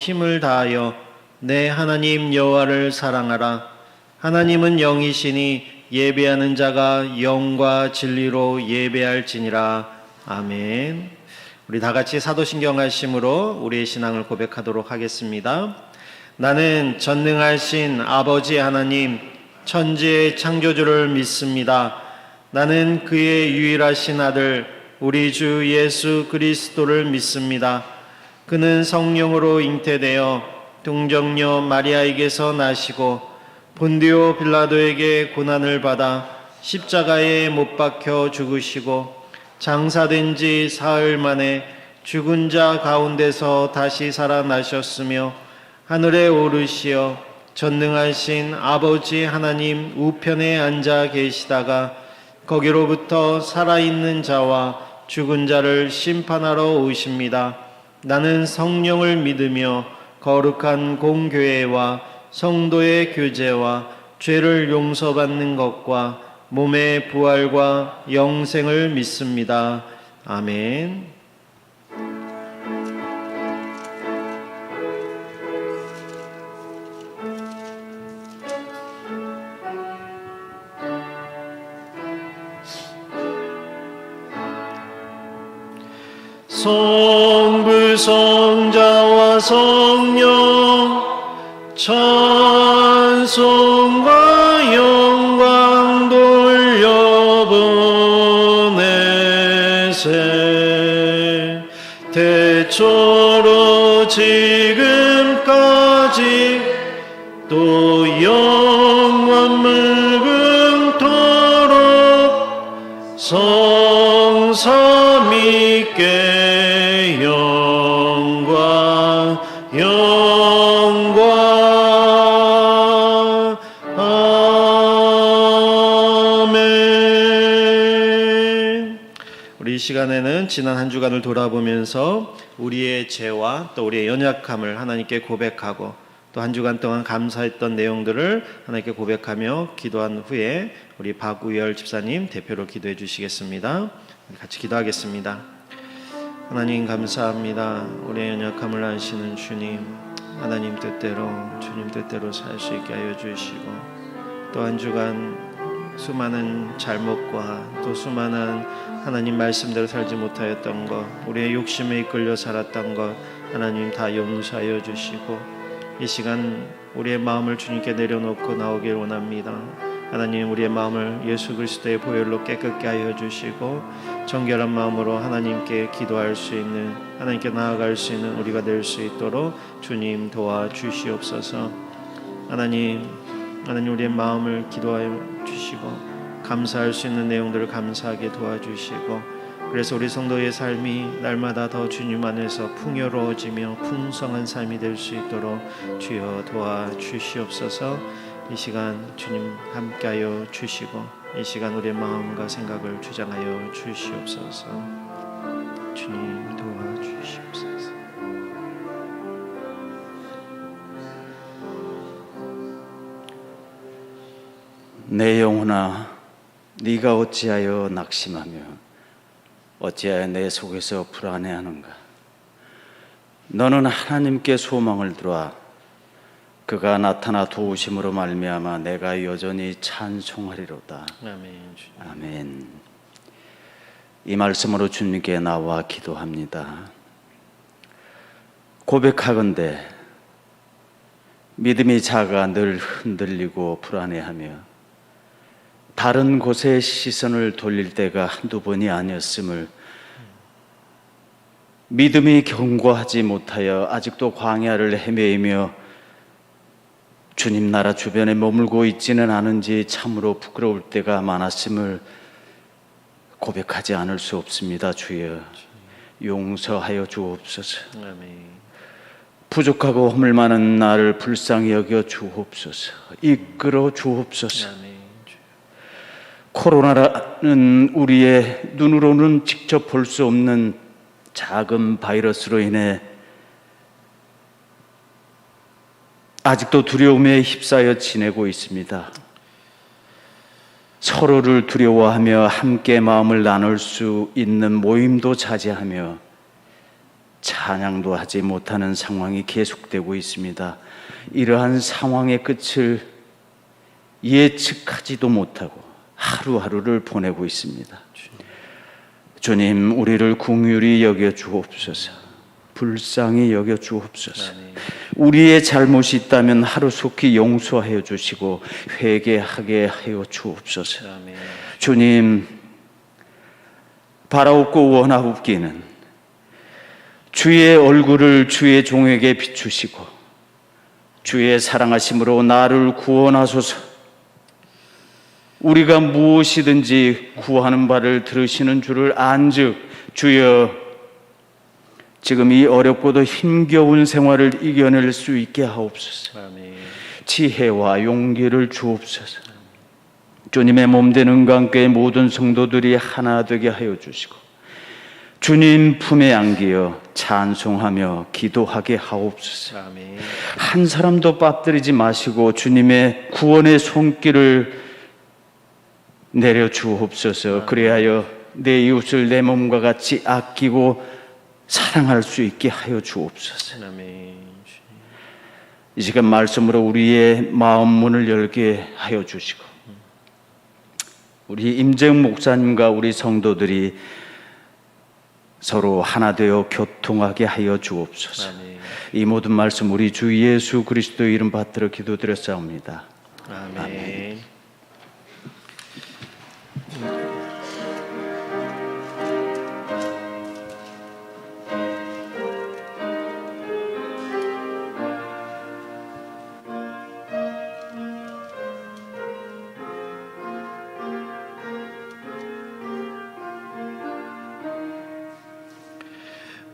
힘을 다하여 내 하나님 여호와를 사랑하라. 하나님은 영이시니 예배하는 자가 영과 진리로 예배할지니라. 아멘. 우리 다 같이 사도신경 말씀으로 우리의 신앙을 고백하도록 하겠습니다. 나는 전능하신 아버지 하나님 천지의 창조주를 믿습니다. 나는 그의 유일하신 아들 우리 주 예수 그리스도를 믿습니다. 그는 성령으로 잉태되어 동정녀 마리아에게서 나시고 본디오 빌라도에게 고난을 받아 십자가에 못 박혀 죽으시고 장사된 지 사흘 만에 죽은 자 가운데서 다시 살아나셨으며 하늘에 오르시어 전능하신 아버지 하나님 우편에 앉아 계시다가 거기로부터 살아있는 자와 죽은 자를 심판하러 오십니다. 나는 성령을 믿으며 거룩한 공교회와 성도의 교제와 죄를 용서받는 것과 몸의 부활과 영생을 믿습니다. 아멘. 성부 성자와 성령 찬송과 영광 돌려보내세. 대초로 지금까지 또 영원 무궁토록 성삼위께 영광 아멘. 우리 이 시간에는 지난 한 주간을 돌아보면서 우리의 죄와 또 우리의 연약함을 하나님께 고백하고 또 한 주간 동안 감사했던 내용들을 하나님께 고백하며 기도한 후에 우리 박우열 집사님 대표로 기도해 주시겠습니다. 같이 기도하겠습니다. 하나님 감사합니다. 우리의 연약함을 아시는 주님, 하나님 뜻대로 주님 뜻대로 살 수 있게 하여 주시고 또 한 주간 수많은 잘못과 또 수많은 하나님 말씀대로 살지 못하였던 것, 우리의 욕심에 이끌려 살았던 것 하나님 다 용서하여 주시고 이 시간 우리의 마음을 주님께 내려놓고 나오길 원합니다. 하나님 우리의 마음을 예수 그리스도의 보혈로 깨끗게 하여 주시고 정결한 마음으로 하나님께 기도할 수 있는, 하나님께 나아갈 수 있는 우리가 될 수 있도록 주님 도와주시옵소서. 하나님 우리의 마음을 기도하여 주시고 감사할 수 있는 내용들을 감사하게 도와주시고 그래서 우리 성도의 삶이 날마다 더 주님 안에서 풍요로워지며 풍성한 삶이 될 수 있도록 주여 도와주시옵소서. 이 시간 주님 함께하여 주시고 이 시간 우리의 마음과 생각을 주장하여 주시옵소서. 주님 도와주시옵소서. 내 영혼아 네가 어찌하여 낙심하며 어찌하여 내 속에서 불안해하는가. 너는 하나님께 소망을 두라. 그가 나타나 도우심으로 말미암아 내가 여전히 찬송하리로다. 아멘. 아멘. 이 말씀으로 주님께 나와 기도합니다. 고백하건대 믿음이 작아 늘 흔들리고 불안해하며 다른 곳에 시선을 돌릴 때가 한두 번이 아니었음을, 믿음이 견고하지 못하여 아직도 광야를 헤매이며 주님 나라 주변에 머물고 있지는 않은지 참으로 부끄러울 때가 많았음을 고백하지 않을 수 없습니다. 주여 용서하여 주옵소서. 아멘. 부족하고 허물 많은 나를 불쌍히 여겨 주옵소서. 이끌어 주옵소서. 아멘. 코로나라는 우리의 눈으로는 직접 볼 수 없는 작은 바이러스로 인해 아직도 두려움에 휩싸여 지내고 있습니다. 서로를 두려워하며 함께 마음을 나눌 수 있는 모임도 자제하며 찬양도 하지 못하는 상황이 계속되고 있습니다. 이러한 상황의 끝을 예측하지도 못하고 하루하루를 보내고 있습니다. 주님, 우리를 긍휼히 여겨 주옵소서. 불쌍히 여겨 주옵소서. 우리의 잘못이 있다면 하루속히 용서하여 주시고 회개하게 하여 주옵소서. 주님, 바라옵고 원하옵기는 주의 얼굴을 주의 종에게 비추시고 주의 사랑하심으로 나를 구원하소서. 우리가 무엇이든지 구하는 바를 들으시는 줄을 안즉 주여, 지금 이 어렵고도 힘겨운 생활을 이겨낼 수 있게 하옵소서. 지혜와 용기를 주옵소서. 주님의 몸된 은강교회 모든 성도들이 하나 되게 하여 주시고 주님 품에 안기어 찬송하며 기도하게 하옵소서. 한 사람도 빠뜨리지 마시고 주님의 구원의 손길을 내려 주옵소서. 그리하여 내 이웃을 내 몸과 같이 아끼고 사랑할 수 있게 하여 주옵소서. 이 시간 말씀으로 우리의 마음 문을 열게 하여 주시고 우리 임재웅 목사님과 우리 성도들이 서로 하나 되어 교통하게 하여 주옵소서. 이 모든 말씀 우리 주 예수 그리스도의 이름 받들어 기도드렸사옵니다. 아멘.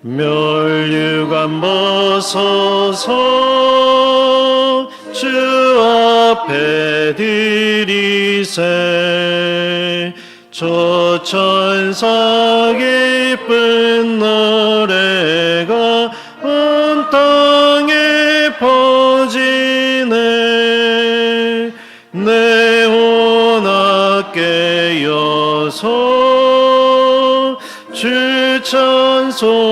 멸류관 벗어서 주 앞에 드리세. 저 천사 기쁜 노래가 온 땅에 퍼지네. 내 혼악 깨어서 주 찬송하여라.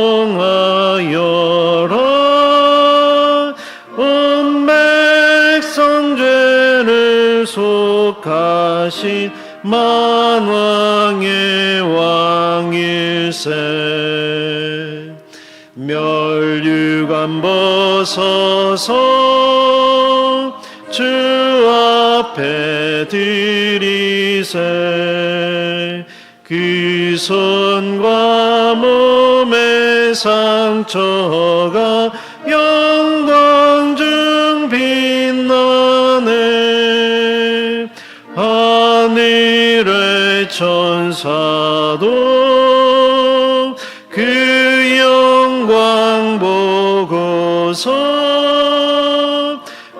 온 백성 죄를 속하신 만왕의 왕일세. 멸류관 벗어서 주 앞에 드리세. 그 손과 몸의 상처가 영광 중 빛나네. 하늘의 천사도 그 영광 보고서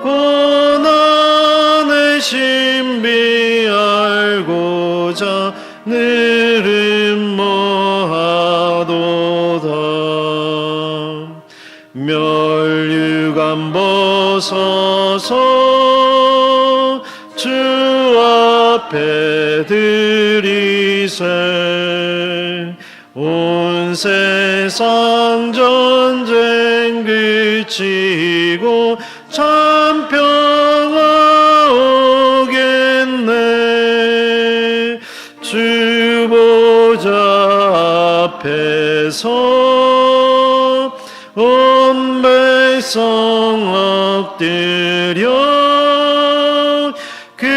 고난의 신비 알고자 늘 음모하도다. 멸류관 벗어서 주 앞에 드리세. 온 세상 전쟁 그치고 참 평화 오겠네. 주 보좌 앞에서 온 백성 엎드려 그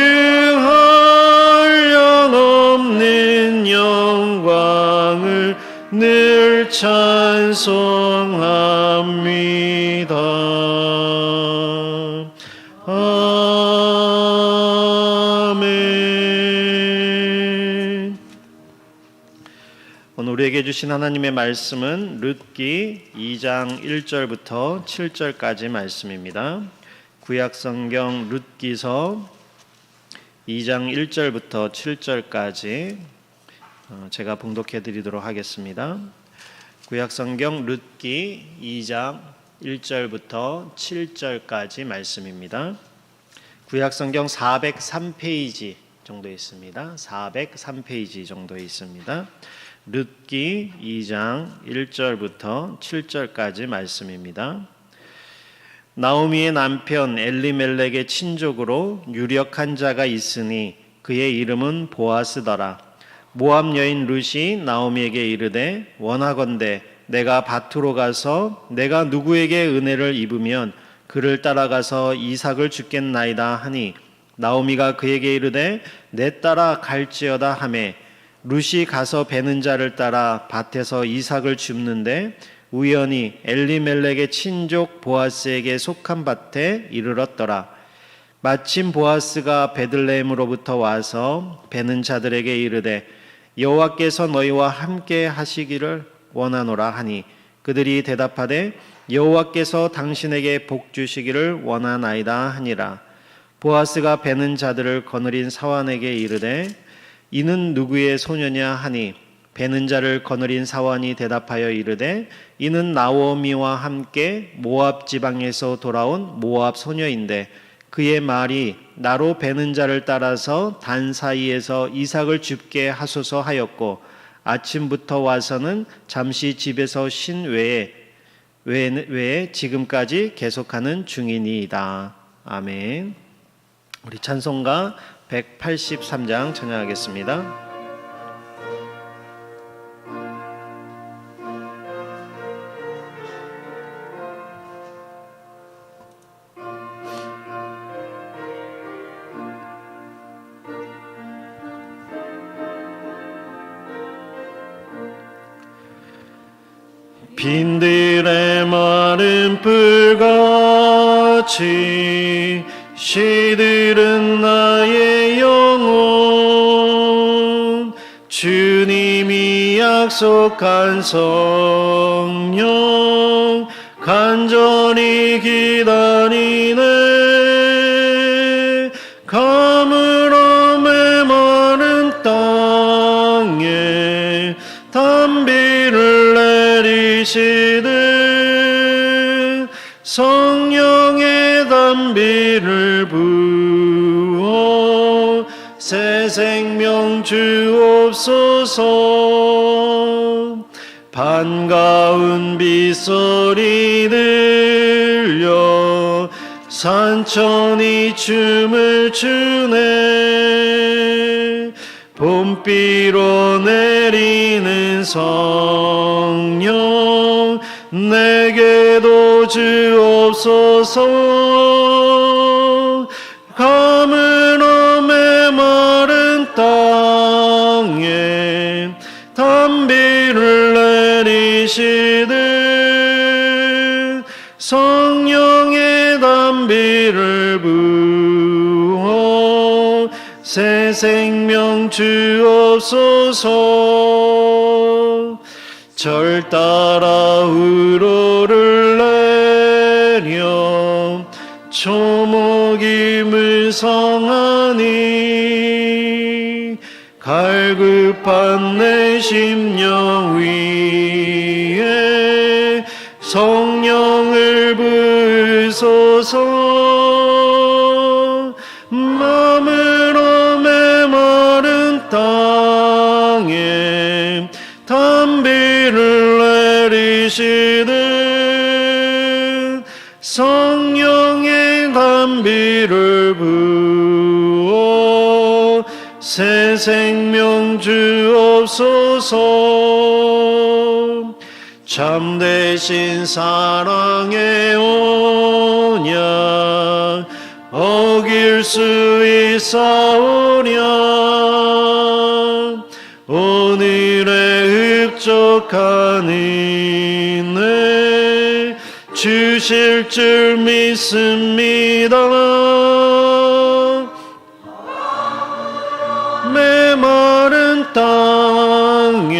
한량없는 영광을 늘 찬송합니다. 아멘. 오늘 우리에게 주신 하나님의 말씀은 룻기 2장 1절부터 7절까지 말씀입니다. 구약성경 룻기서 2장 1절부터 7절까지 제가 봉독해 드리도록 하겠습니다. 구약성경 룻기 2장 1절부터 7절까지 말씀입니다. 구약성경 403페이지 정도 있습니다. 403페이지 정도 있습니다. 룻기 2장 1절부터 7절까지 말씀입니다. 나오미의 남편 엘리멜렉의 친족으로 유력한 자가 있으니 그의 이름은 보아스더라. 모압 여인 룻이 나오미에게 이르되 원하건대 내가 밭으로 가서 내가 누구에게 은혜를 입으면 그를 따라가서 이삭을 주겠나이다 하니 나오미가 그에게 이르되 내 따라 갈지어다 하매 룻이 가서 베는 자를 따라 밭에서 이삭을 줍는데 우연히 엘리멜렉의 친족 보아스에게 속한 밭에 이르렀더라. 마침 보아스가 베들레헴으로부터 와서 베는 자들에게 이르되 여호와께서 너희와 함께 하시기를 원하노라 하니 그들이 대답하되 여호와께서 당신에게 복 주시기를 원하나이다 하니라. 보아스가 베는 자들을 거느린 사환에게 이르되 이는 누구의 소녀냐 하니 베는 자를 거느린 사환이 대답하여 이르되 이는 나오미와 함께 모압 지방에서 돌아온 모압 소녀인데 그의 말이 나로 베는 자를 따라서 단 사이에서 이삭을 줍게 하소서 하였고 아침부터 와서는 잠시 집에서 쉰 외에 지금까지 계속하는 중이니이다. 아멘. 우리 찬송가 183장 찬양하겠습니다. 빈들의 마른 뿔같이 시들은 나의 영혼 주님이 약속한 성령 간절히 기다리네. 가물어 메마른 땅에 단비를 내리시듯 성령의 단비를 부어 새 생명 주옵소서. 반가운 빗소리 들려 산천이 춤을 추네. 봄비로 내리는 성령 내게도 주옵소서. 가물어 메마른 땅에 단비를 내리시듯 성령의 단비를 부어 새 생명 주옵소서. 절 따라 우로를 내려 초목이 물성하니 갈급한 내 심령 위에 성령을 부으소서. 머물러 메마른 땅에 단비를 내리시듯 성령의 단비를 부어 새 생명 주옵소서. 참되신 사랑의 언약 어길 수 있사오랴. 오늘의 흡족한 은혜 주실 줄 믿습니다. 메마른 땅에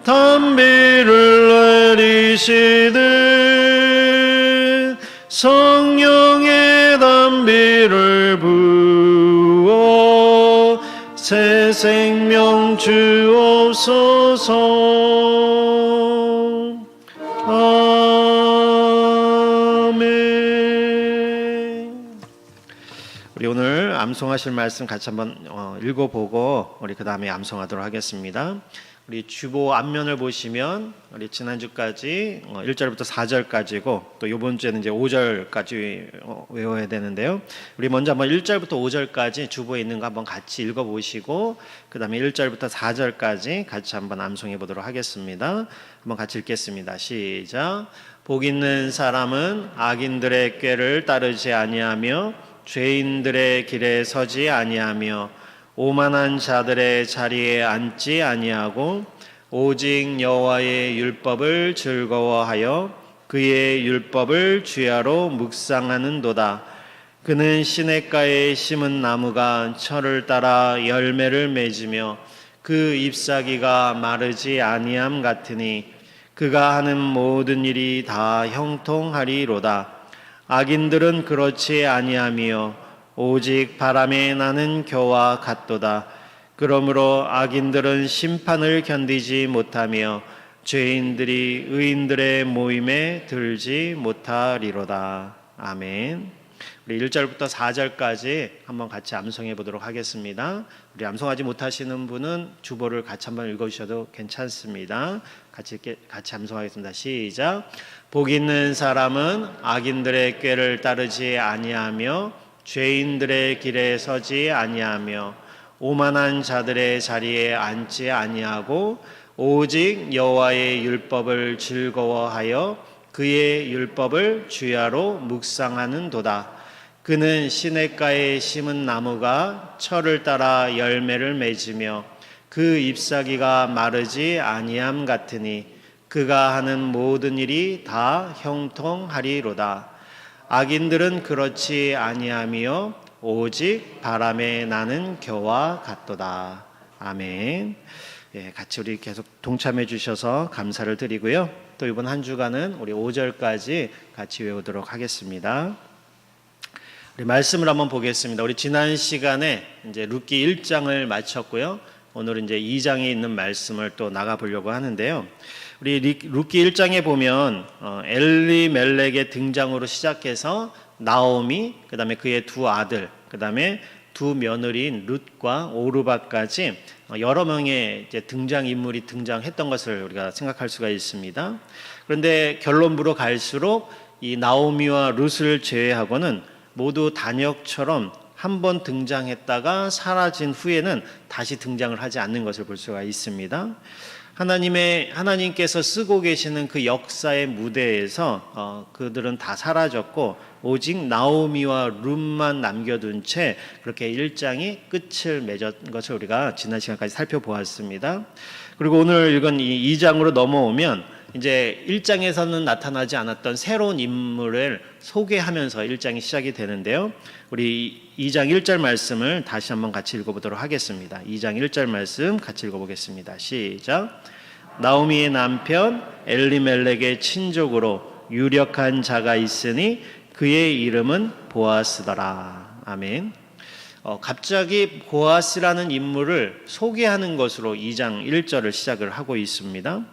단비를 내리시듯 성령의 단비를 부어 새 생명 주옵소서. 아멘. 우리 오늘 암송하실 말씀 같이 한번 읽어보고 우리 그 다음에 암송하도록 하겠습니다. 우리 주보 앞면을 보시면 우리 지난주까지 1절부터 4절까지고 또 이번 주에는 이제 5절까지 외워야 되는데요. 우리 먼저 한번 1절부터 5절까지 주보에 있는 거 한번 같이 읽어보시고 그 다음에 1절부터 4절까지 같이 한번 암송해 보도록 하겠습니다. 한번 같이 읽겠습니다. 시작. 복 있는 사람은 악인들의 꾀를 따르지 아니하며 죄인들의 길에 서지 아니하며 오만한 자들의 자리에 앉지 아니하고 오직 여호와의 율법을 즐거워하여 그의 율법을 주야로 묵상하는도다. 그는 시냇가에 심은 나무가 철을 따라 열매를 맺으며 그 잎사귀가 마르지 아니함 같으니 그가 하는 모든 일이 다 형통하리로다. 악인들은 그렇지 아니하며 오직 바람에 나는 겨와 같도다. 그러므로 악인들은 심판을 견디지 못하며 죄인들이 의인들의 모임에 들지 못하리로다. 아멘. 우리 1절부터 4절까지 한번 같이 암송해 보도록 하겠습니다. 우리 암송하지 못하시는 분은 주보를 같이 한번 읽어주셔도 괜찮습니다. 같이 암송하겠습니다. 시작. 복 있는 사람은 악인들의 꾀를 따르지 아니하며 죄인들의 길에 서지 아니하며 오만한 자들의 자리에 앉지 아니하고 오직 여호와의 율법을 즐거워하여 그의 율법을 주야로 묵상하는도다. 그는 시냇가에 심은 나무가 철을 따라 열매를 맺으며 그 잎사귀가 마르지 아니함 같으니 그가 하는 모든 일이 다 형통하리로다. 악인들은 그렇지 아니하며 오직 바람에 나는 겨와 같도다. 아멘. 예, 같이 우리 계속 동참해 주셔서 감사를 드리고요. 또 이번 한 주간은 우리 5절까지 같이 외우도록 하겠습니다. 우리 말씀을 한번 보겠습니다. 우리 지난 시간에 이제 룻기 1장을 마쳤고요. 오늘은 이제 2장에 있는 말씀을 또 나가 보려고 하는데요. 우리 룻기 1장에 보면 엘리멜렉의 등장으로 시작해서 나오미, 그다음에 그의 두 아들, 그다음에 두 며느리인 룻과 오르바까지 여러 명의 이제 등장 인물이 등장했던 것을 우리가 생각할 수가 있습니다. 그런데 결론부로 갈수록 이 나오미와 룻을 제외하고는 모두 단역처럼 한 번 등장했다가 사라진 후에는 다시 등장을 하지 않는 것을 볼 수가 있습니다. 하나님께서 쓰고 계시는 그 역사의 무대에서 그들은 다 사라졌고 오직 나오미와 룻만 남겨둔 채 그렇게 1장이 끝을 맺은 것을 우리가 지난 시간까지 살펴보았습니다. 그리고 오늘 읽은 이 2장으로 넘어오면 이제 1장에서는 나타나지 않았던 새로운 인물을 소개하면서 1장이 시작이 되는데요. 우리 2장 1절 말씀을 다시 한번 같이 읽어보도록 하겠습니다. 2장 1절 말씀 같이 읽어보겠습니다. 시작. 나오미의 남편 엘리멜렉의 친족으로 유력한 자가 있으니 그의 이름은 보아스더라. 아멘. 갑자기 보아스라는 인물을 소개하는 것으로 2장 1절을 시작을 하고 있습니다.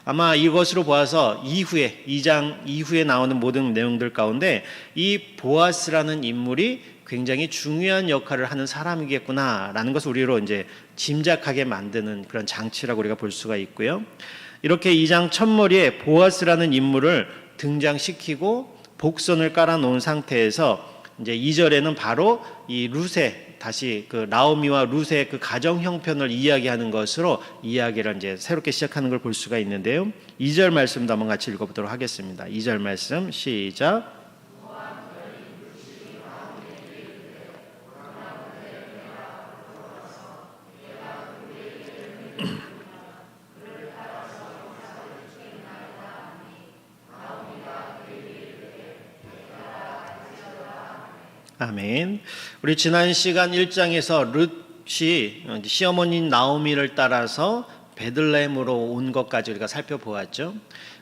아마 이것으로 보아서 2장 이후에 나오는 모든 내용들 가운데 이 보아스라는 인물이 굉장히 중요한 역할을 하는 사람이겠구나라는 것을 우리로 이제 짐작하게 만드는 그런 장치라고 우리가 볼 수가 있고요. 이렇게 2장 첫머리에 보아스라는 인물을 등장시키고 복선을 깔아놓은 상태에서 이제 2절에는 바로 이 룻의 다시 그 나오미와 룻의 그 가정 형편을 이야기하는 것으로 이야기를 이제 새롭게 시작하는 걸 볼 수가 있는데요. 2절 말씀도 한번 같이 읽어보도록 하겠습니다. 2절 말씀 시작. 아멘. 우리 지난 시간 1장에서 룻이 시어머니 나오미를 따라서 베들레헴으로 온 것까지 우리가 살펴보았죠.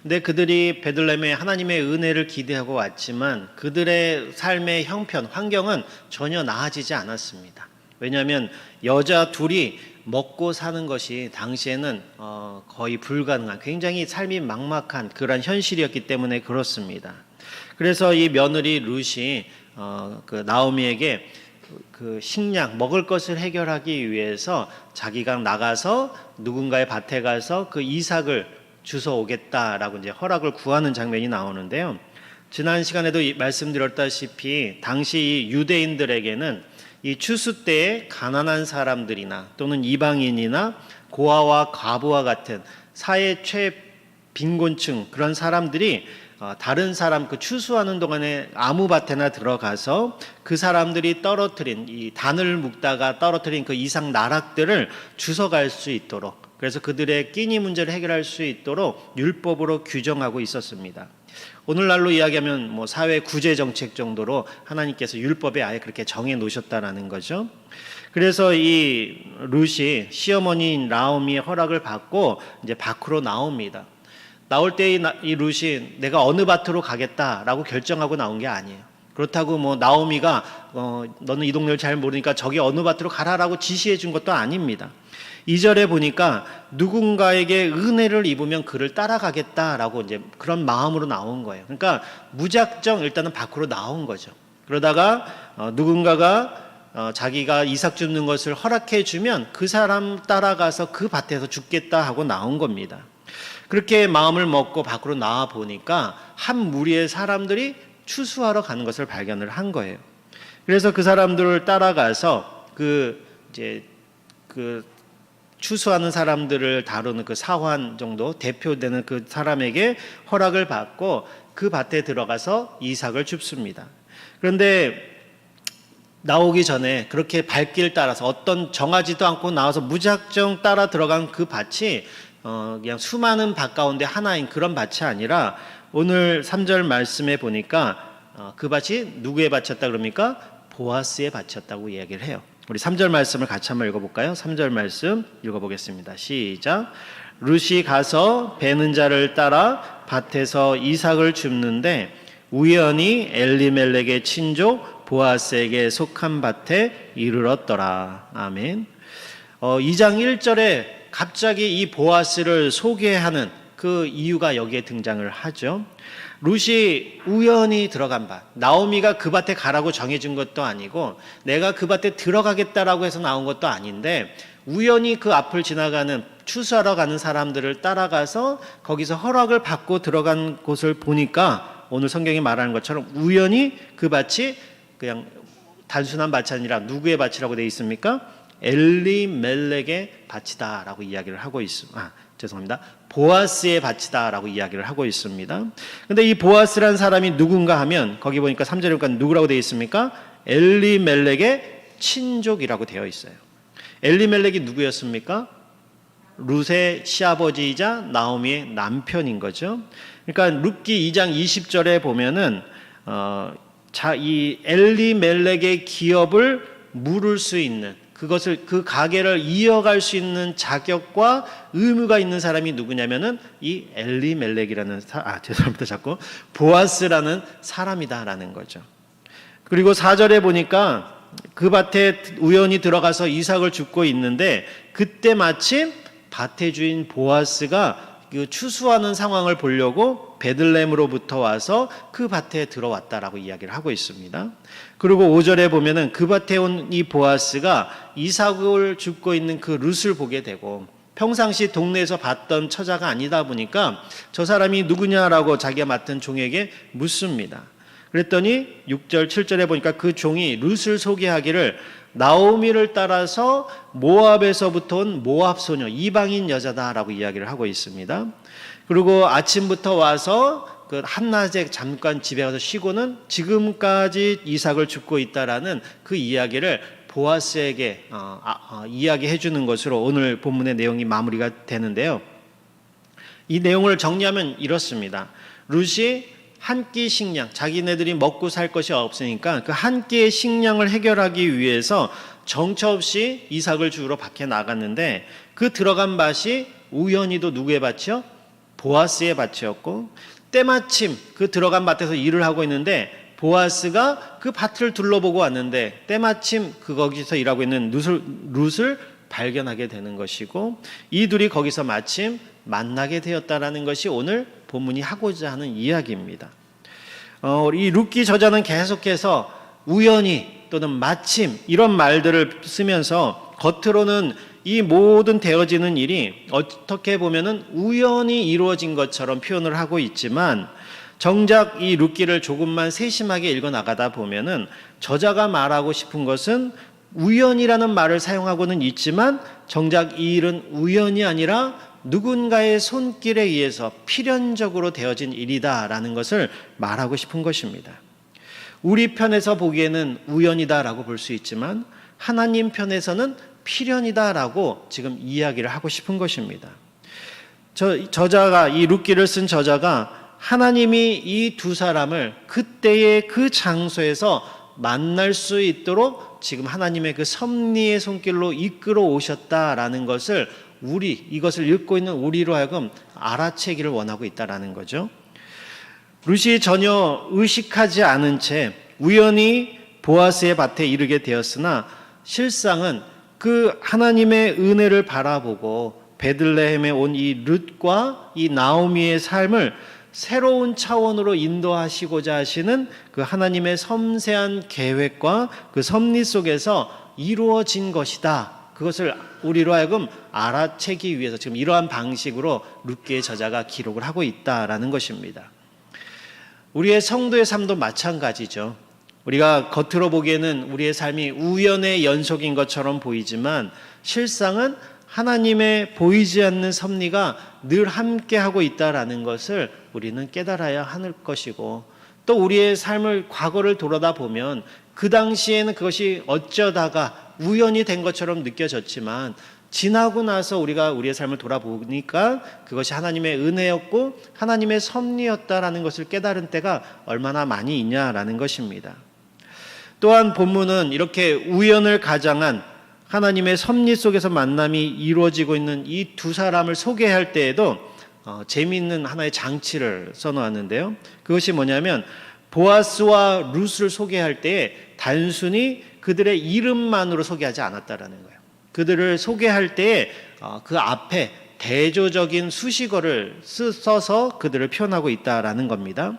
근데 그들이 베들레헴에 하나님의 은혜를 기대하고 왔지만 그들의 삶의 형편, 환경은 전혀 나아지지 않았습니다. 왜냐하면 여자 둘이 먹고 사는 것이 당시에는 거의 불가능한, 굉장히 삶이 막막한 그런 현실이었기 때문에 그렇습니다. 그래서 이 며느리 룻이 그 나오미에게 그 식량, 먹을 것을 해결하기 위해서 자기가 나가서 누군가의 밭에 가서 그 이삭을 주워 오겠다라고 이제 허락을 구하는 장면이 나오는데요. 지난 시간에도 말씀드렸다시피 당시 이 유대인들에게는 이 추수 때에 가난한 사람들이나 또는 이방인이나 고아와 과부와 같은 사회 최빈곤층 그런 사람들이 다른 사람 그 추수하는 동안에 아무 밭에나 들어가서 그 사람들이 떨어뜨린 이 단을 묶다가 떨어뜨린 그 이삭 나락들을 주워갈 수 있도록, 그래서 그들의 끼니 문제를 해결할 수 있도록 율법으로 규정하고 있었습니다. 오늘날로 이야기하면 뭐 사회 구제 정책 정도로 하나님께서 율법에 아예 그렇게 정해 놓으셨다라는 거죠. 그래서 이 룻이 시어머니인 나오미의 허락을 받고 이제 밖으로 나옵니다. 나올 때 이 룻이 내가 어느 밭으로 가겠다라고 결정하고 나온 게 아니에요. 그렇다고 뭐 나오미가 너는 이 동네를 잘 모르니까 저기 어느 밭으로 가라라고 지시해 준 것도 아닙니다. 2절에 보니까 누군가에게 은혜를 입으면 그를 따라가겠다라고 이제 그런 마음으로 나온 거예요. 그러니까 무작정 일단은 밖으로 나온 거죠. 그러다가 누군가가 자기가 이삭 줍는 것을 허락해 주면 그 사람 따라가서 그 밭에서 죽겠다 하고 나온 겁니다. 그렇게 마음을 먹고 밖으로 나와 보니까 한 무리의 사람들이 추수하러 가는 것을 발견을 한 거예요. 그래서 그 사람들을 따라가서 그 추수하는 사람들을 다루는 그 사환 정도 대표되는 그 사람에게 허락을 받고 그 밭에 들어가서 이삭을 줍습니다. 그런데 나오기 전에 그렇게 발길 따라서 어떤 정하지도 않고 나와서 무작정 따라 들어간 그 밭이 그냥 수많은 밭 가운데 하나인 그런 밭이 아니라 오늘 3절 말씀에 보니까 그 밭이 누구의 밭이었다 그럽니까? 보아스의 밭이었다고 이야기를 해요. 우리 3절 말씀을 같이 한번 읽어볼까요? 3절 말씀 읽어보겠습니다. 시작. 룻이 가서 베는 자를 따라 밭에서 이삭을 줍는데 우연히 엘리멜렉의 친족 보아스에게 속한 밭에 이르렀더라. 아멘. 2장 1절에 갑자기 이 보아스를 소개하는 그 이유가 여기에 등장을 하죠. 룻이 우연히 들어간 밭, 나오미가 그 밭에 가라고 정해준 것도 아니고 내가 그 밭에 들어가겠다라고 해서 나온 것도 아닌데 우연히 그 앞을 지나가는 추수하러 가는 사람들을 따라가서 거기서 허락을 받고 들어간 곳을 보니까 오늘 성경이 말하는 것처럼 우연히 그 밭이 그냥 단순한 밭이 아니라 누구의 밭이라고 되어 있습니까? 엘리멜렉의 밭이다라고 이야기를 하고 있습니다. 보아스의 밭이다라고 이야기를 하고 있습니다. 근데 이 보아스라는 사람이 누군가 하면 거기 보니까 3절에 보니까 누구라고 되어 있습니까? 엘리멜렉의 친족이라고 되어 있어요. 엘리멜렉이 누구였습니까? 룻의 시아버지이자 나오미의 남편인 거죠. 그러니까 룻기 2장 20절에 보면은 이 엘리멜렉의 기업을 물을 수 있는 그것을 그 가게를 이어갈 수 있는 자격과 의무가 있는 사람이 누구냐면은 이 엘리멜렉이라는 자꾸 보아스라는 사람이다라는 거죠. 그리고 4절에 보니까 그 밭에 우연히 들어가서 이삭을 줍고 있는데 그때 마침 밭의 주인 보아스가 그 추수하는 상황을 보려고 베들레헴으로부터 와서 그 밭에 들어왔다라고 이야기를 하고 있습니다. 그리고 5절에 보면은 그 밭에 온 이 보아스가 이삭을 줍고 있는 그 룻을 보게 되고 평상시 동네에서 봤던 처자가 아니다 보니까 저 사람이 누구냐라고 자기가 맡은 종에게 묻습니다. 그랬더니 6절 7절에 보니까 그 종이 룻을 소개하기를 나오미를 따라서 모압에서부터 온 모압 소녀 이방인 여자다라고 이야기를 하고 있습니다. 그리고 아침부터 와서 그 한낮에 잠깐 집에 가서 쉬고는 지금까지 이삭을 줍고 있다라는 그 이야기를 보아스에게 이야기해 주는 것으로 오늘 본문의 내용이 마무리가 되는데요. 이 내용을 정리하면 이렇습니다. 룻이 한 끼 식량, 자기네들이 먹고 살 것이 없으니까 그 한 끼의 식량을 해결하기 위해서 정처 없이 이삭을 주우러 밖에 나갔는데 그 들어간 밭이 우연히도 누구의 밭이요? 보아스의 밭이었고 때마침 그 들어간 밭에서 일을 하고 있는데 보아스가 그 밭을 둘러보고 왔는데 때마침 거기서 일하고 있는 룻을 발견하게 되는 것이고 이 둘이 거기서 마침 만나게 되었다라는 것이 오늘 본문이 하고자 하는 이야기입니다. 이 룻기 저자는 계속해서 우연히 또는 마침 이런 말들을 쓰면서 겉으로는 이 모든 되어지는 일이 어떻게 보면은 우연히 이루어진 것처럼 표현을 하고 있지만 정작 이 룻기를 조금만 세심하게 읽어 나가다 보면은 저자가 말하고 싶은 것은 우연이라는 말을 사용하고는 있지만 정작 이 일은 우연이 아니라 누군가의 손길에 의해서 필연적으로 되어진 일이다라는 것을 말하고 싶은 것입니다. 우리 편에서 보기에는 우연이다라고 볼 수 있지만 하나님 편에서는 필연이다라고 지금 이야기를 하고 싶은 것입니다. 저자가 이 룻기를 쓴 저자가 하나님이 이 두 사람을 그때의 그 장소에서 만날 수 있도록 지금 하나님의 그 섭리의 손길로 이끌어 오셨다라는 것을 이것을 읽고 있는 우리로 하여금 알아채기를 원하고 있다라는 거죠. 룻이 전혀 의식하지 않은 채 우연히 보아스의 밭에 이르게 되었으나 실상은 그 하나님의 은혜를 바라보고 베들레헴에 온 이 룻과 이 나오미의 삶을 새로운 차원으로 인도하시고자 하시는 그 하나님의 섬세한 계획과 그 섭리 속에서 이루어진 것이다. 그것을 우리로 하여금 알아채기 위해서 지금 이러한 방식으로 룻기의 저자가 기록을 하고 있다라는 것입니다. 우리의 성도의 삶도 마찬가지죠. 우리가 겉으로 보기에는 우리의 삶이 우연의 연속인 것처럼 보이지만 실상은 하나님의 보이지 않는 섭리가 늘 함께하고 있다라는 것을 우리는 깨달아야 할 것이고, 또 우리의 삶을 과거를 돌아다 보면 그 당시에는 그것이 어쩌다가 우연이 된 것처럼 느껴졌지만 지나고 나서 우리가 우리의 삶을 돌아보니까 그것이 하나님의 은혜였고 하나님의 섭리였다라는 것을 깨달은 때가 얼마나 많이 있냐라는 것입니다. 또한 본문은 이렇게 우연을 가장한 하나님의 섭리 속에서 만남이 이루어지고 있는 이 두 사람을 소개할 때에도 재미있는 하나의 장치를 써놓았는데요. 그것이 뭐냐면 보아스와 룻을 소개할 때에 단순히 그들의 이름만으로 소개하지 않았다라는 거예요. 그들을 소개할 때에 그 앞에 대조적인 수식어를 써서 그들을 표현하고 있다라는 겁니다.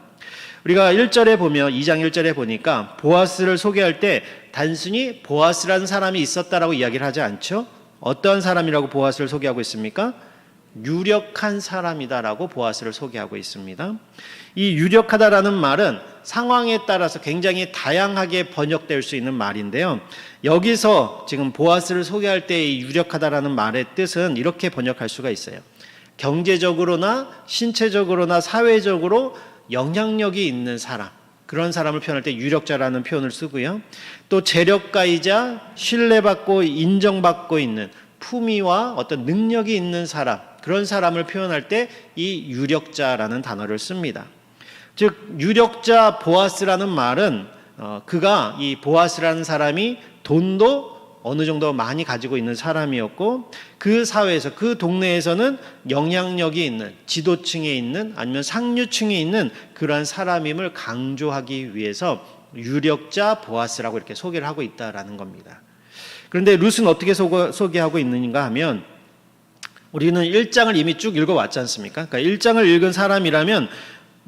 우리가 1절에 보면 2장 1절에 보니까 보아스를 소개할 때 단순히 보아스라는 사람이 있었다라고 이야기를 하지 않죠. 어떤 사람이라고 보아스를 소개하고 있습니까? 유력한 사람이다라고 보아스를 소개하고 있습니다. 이 유력하다라는 말은 상황에 따라서 굉장히 다양하게 번역될 수 있는 말인데요. 여기서 지금 보아스를 소개할 때 이 유력하다라는 말의 뜻은 이렇게 번역할 수가 있어요. 경제적으로나 신체적으로나 사회적으로 영향력이 있는 사람, 그런 사람을 표현할 때 유력자라는 표현을 쓰고요. 또 재력가이자 신뢰받고 인정받고 있는 품위와 어떤 능력이 있는 사람, 그런 사람을 표현할 때 이 유력자라는 단어를 씁니다. 즉 유력자 보아스라는 말은 그가 이 보아스라는 사람이 돈도 어느 정도 많이 가지고 있는 사람이었고 그 사회에서 그 동네에서는 영향력이 있는 지도층에 있는 아니면 상류층에 있는 그러한 사람임을 강조하기 위해서 유력자 보아스라고 이렇게 소개를 하고 있다라는 겁니다. 그런데 룻은 어떻게 소개하고 있는가 하면 우리는 1장을 이미 쭉 읽어왔지 않습니까? 그러니까 1장을 읽은 사람이라면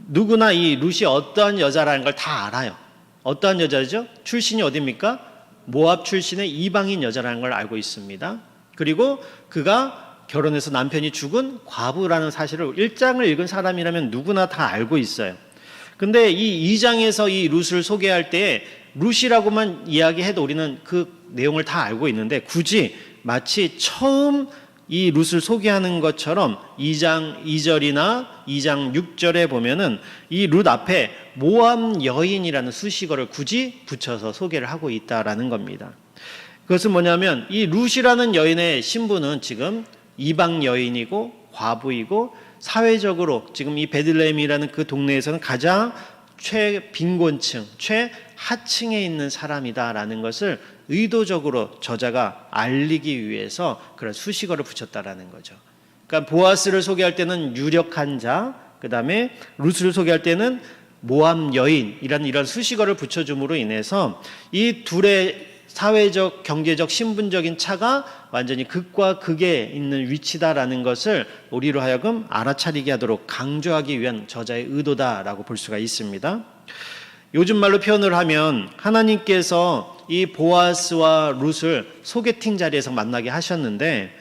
누구나 이 룻이 어떠한 여자라는 걸 다 알아요. 어떠한 여자죠? 출신이 어디입니까? 모압 출신의 이방인 여자라는 걸 알고 있습니다. 그리고 그가 결혼해서 남편이 죽은 과부라는 사실을 1장을 읽은 사람이라면 누구나 다 알고 있어요. 근데 이 2장에서 이 룻을 소개할 때 룻이라고만 이야기해도 우리는 그 내용을 다 알고 있는데 굳이 마치 처음 이 룻을 소개하는 것처럼 2장 2절이나 2장 6절에 보면은 이 룻 앞에 모압 여인이라는 수식어를 굳이 붙여서 소개를 하고 있다라는 겁니다. 그것은 뭐냐면 이 룻이라는 여인의 신분은 지금 이방 여인이고 과부이고 사회적으로 지금 이 베들레헴이라는 그 동네에서는 가장 최빈곤층, 최하층에 있는 사람이다라는 것을 의도적으로 저자가 알리기 위해서 그런 수식어를 붙였다라는 거죠. 그러니까 보아스를 소개할 때는 유력한 자, 그 다음에 룻을 소개할 때는 모압 여인이라는 이런 수식어를 붙여줌으로 인해서 이 둘의 사회적, 경제적, 신분적인 차가 완전히 극과 극에 있는 위치다라는 것을 우리로 하여금 알아차리게 하도록 강조하기 위한 저자의 의도다라고 볼 수가 있습니다. 요즘 말로 표현을 하면 하나님께서 이 보아스와 룻을 소개팅 자리에서 만나게 하셨는데,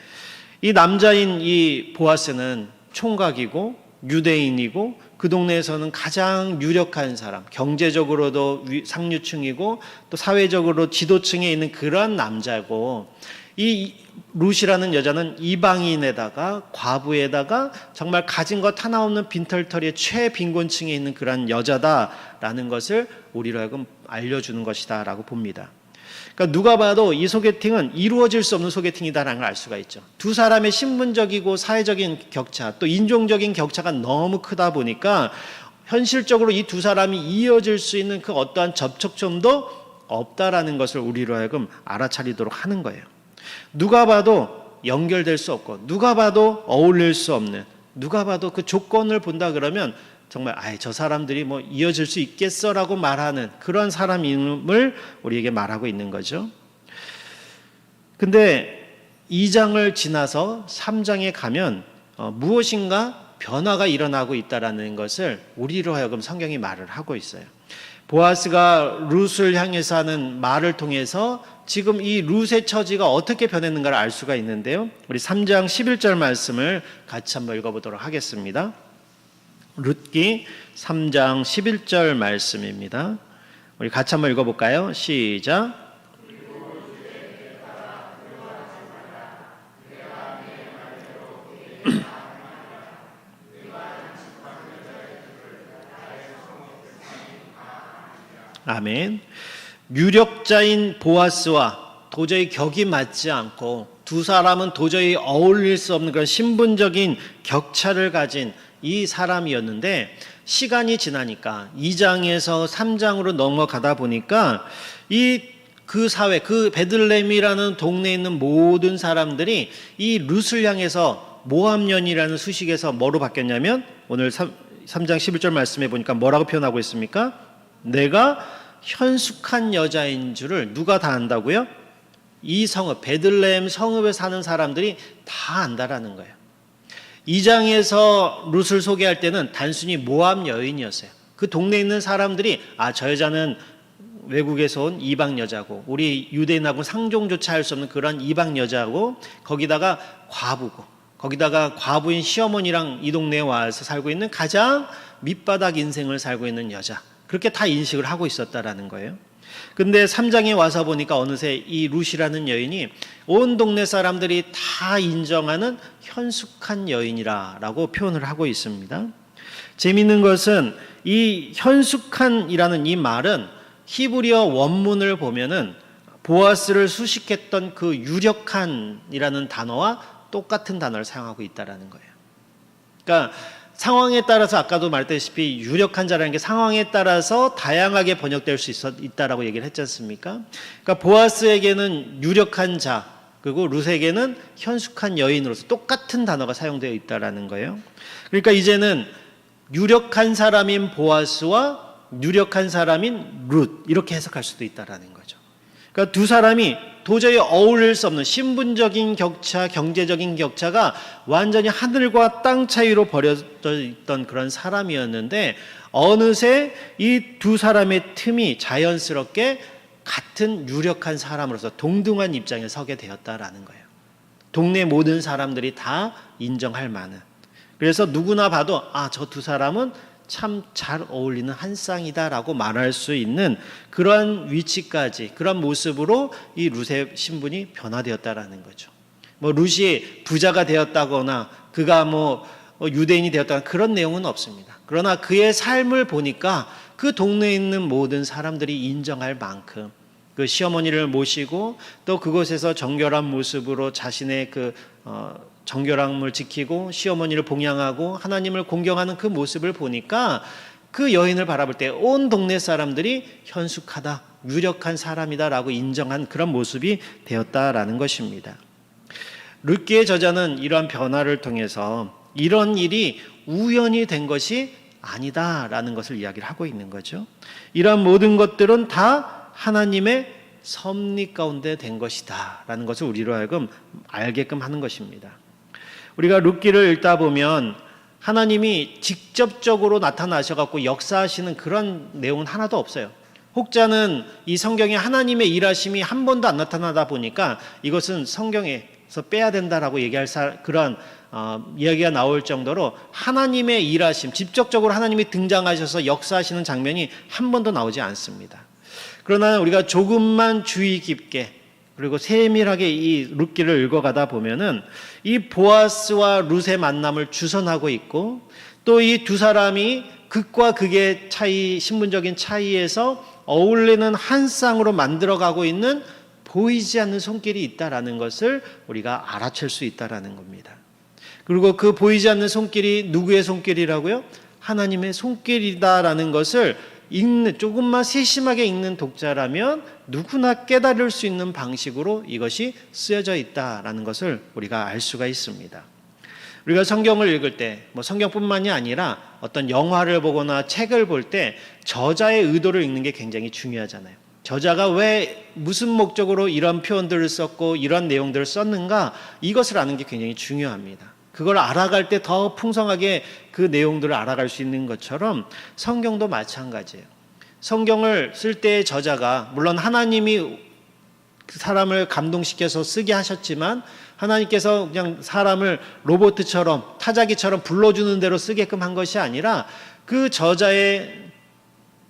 이 남자인 이 보아스는 총각이고 유대인이고 그 동네에서는 가장 유력한 사람, 경제적으로도 상류층이고 또 사회적으로 지도층에 있는 그런 남자고, 이 룻이라는 여자는 이방인에다가 과부에다가 정말 가진 것 하나 없는 빈털터리의 최빈곤층에 있는 그런 여자다라는 것을 우리로 하여금 알려주는 것이다 라고 봅니다. 그러니까 누가 봐도 이 소개팅은 이루어질 수 없는 소개팅이다라는 걸 알 수가 있죠. 두 사람의 신분적이고 사회적인 격차, 또 인종적인 격차가 너무 크다 보니까 현실적으로 이 두 사람이 이어질 수 있는 그 어떠한 접촉점도 없다라는 것을 우리로 하여금 알아차리도록 하는 거예요. 누가 봐도 연결될 수 없고, 누가 봐도 어울릴 수 없는, 누가 봐도 그 조건을 본다 그러면 정말 저 사람들이 뭐 이어질 수 있겠어라고 말하는 그런 사람임을 우리에게 말하고 있는 거죠. 근데 2장을 지나서 3장에 가면 무엇인가 변화가 일어나고 있다라는 것을 우리로 하여금 성경이 말을 하고 있어요. 보아스가 룻을 향해서 하는 말을 통해서 지금 이 룻의 처지가 어떻게 변했는가를 알 수가 있는데요. 우리 3장 11절 말씀을 같이 한번 읽어보도록 하겠습니다. 룻기 3장 11절 말씀입니다. 우리 같이 한번 읽어볼까요? 시작. 아멘. 유력자인 보아스와 도저히 격이 맞지 않고 두 사람은 도저히 어울릴 수 없는 그런 신분적인 격차를 가진 이 사람이었는데, 시간이 지나니까 2장에서 3장으로 넘어가다 보니까 그 사회, 그 베들레헴이라는 동네에 있는 모든 사람들이 이 룻을 향해서 모함년이라는 수식에서 뭐로 바뀌었냐면, 오늘 3장 11절 말씀해 보니까 뭐라고 표현하고 있습니까? 내가 현숙한 여자인 줄을 누가 다 안다고요? 이 성읍, 베들레헴 성읍에 사는 사람들이 다 안다라는 거예요. 2장에서 룻을 소개할 때는 단순히 모함 여인이었어요. 그 동네에 있는 사람들이 저 여자는 외국에서 온 이방 여자고, 우리 유대인하고 상종조차 할 수 없는 그런 이방 여자고, 거기다가 과부고, 거기다가 과부인 시어머니랑 이 동네에 와서 살고 있는 가장 밑바닥 인생을 살고 있는 여자, 그렇게 다 인식을 하고 있었다라는 거예요. 근데 3장에 와서 보니까 어느새 이 룻이라는 여인이 온 동네 사람들이 다 인정하는 현숙한 여인이라고 표현을 하고 있습니다. 재미있는 것은 이 현숙한이라는 이 말은 히브리어 원문을 보면은 보아스를 수식했던 그 유력한이라는 단어와 똑같은 단어를 사용하고 있다라는 거예요. 그러니까 상황에 따라서 아까도 말했다시피 유력한 자라는 게 상황에 따라서 다양하게 번역될 수 있다라고 얘기를 했지 않습니까? 그러니까 보아스에게는 유력한 자, 그리고 룻에게는 현숙한 여인으로서 똑같은 단어가 사용되어 있다라는 거예요. 그러니까 이제는 유력한 사람인 보아스와 유력한 사람인 룻, 이렇게 해석할 수도 있다라는 거죠. 그러니까 두 사람이 도저히 어울릴 수 없는 신분적인 격차, 경제적인 격차가 완전히 하늘과 땅 차이로 벌어져 있던 그런 사람이었는데, 어느새 이 두 사람의 틈이 자연스럽게 같은 유력한 사람으로서 동등한 입장에 서게 되었다라는 거예요. 동네 모든 사람들이 다 인정할 만한. 그래서 누구나 봐도 저 두 사람은 참 잘 어울리는 한 쌍이다라고 말할 수 있는 그런 위치까지, 그런 모습으로 이 룻의 신분이 변화되었다라는 거죠. 뭐 룻이 부자가 되었다거나 그가 유대인이 되었다거나 그런 내용은 없습니다. 그러나 그의 삶을 보니까 그 동네에 있는 모든 사람들이 인정할 만큼 그 시어머니를 모시고 또 그곳에서 정결한 모습으로 자신의 정결함을 지키고 시어머니를 봉양하고 하나님을 공경하는 그 모습을 보니까 그 여인을 바라볼 때 온 동네 사람들이 현숙하다, 유력한 사람이다라고 인정한 그런 모습이 되었다라는 것입니다. 룻기의 저자는 이러한 변화를 통해서 이런 일이 우연히 된 것이 아니다라는 것을 이야기를 하고 있는 거죠. 이러한 모든 것들은 다 하나님의 섭리 가운데 된 것이다 라는 것을 우리로 하여금 알게끔 하는 것입니다. 우리가 룻기를 읽다 보면 하나님이 직접적으로 나타나셔갖고 역사하시는 그런 내용은 하나도 없어요. 혹자는 이 성경에 하나님의 일하심이 한 번도 안 나타나다 보니까 이것은 성경에서 빼야 된다라고 얘기할 그런 이야기가 나올 정도로 하나님의 일하심, 직접적으로 하나님이 등장하셔서 역사하시는 장면이 한 번도 나오지 않습니다. 그러나 우리가 조금만 주의 깊게 그리고 세밀하게 이 룻기를 읽어가다 보면은 이 보아스와 룻의 만남을 주선하고 있고, 또 이 두 사람이 극과 극의 차이, 신분적인 차이에서 어울리는 한 쌍으로 만들어가고 있는 보이지 않는 손길이 있다라는 것을 우리가 알아챌 수 있다라는 겁니다. 그리고 그 보이지 않는 손길이 누구의 손길이라고요? 하나님의 손길이다라는 것을 조금만 세심하게 읽는 독자라면 누구나 깨달을 수 있는 방식으로 이것이 쓰여져 있다라는 것을 우리가 알 수가 있습니다. 우리가 성경을 읽을 때 성경뿐만이 아니라 어떤 영화를 보거나 책을 볼 때 저자의 의도를 읽는 게 굉장히 중요하잖아요. 저자가 왜 무슨 목적으로 이런 표현들을 썼고 이런 내용들을 썼는가, 이것을 아는 게 굉장히 중요합니다. 그걸 알아갈 때 더 풍성하게 그 내용들을 알아갈 수 있는 것처럼 성경도 마찬가지예요. 성경을 쓸 때의 저자가 물론 하나님이 그 사람을 감동시켜서 쓰게 하셨지만, 하나님께서 그냥 사람을 로봇처럼 타자기처럼 불러주는 대로 쓰게끔 한 것이 아니라 그 저자의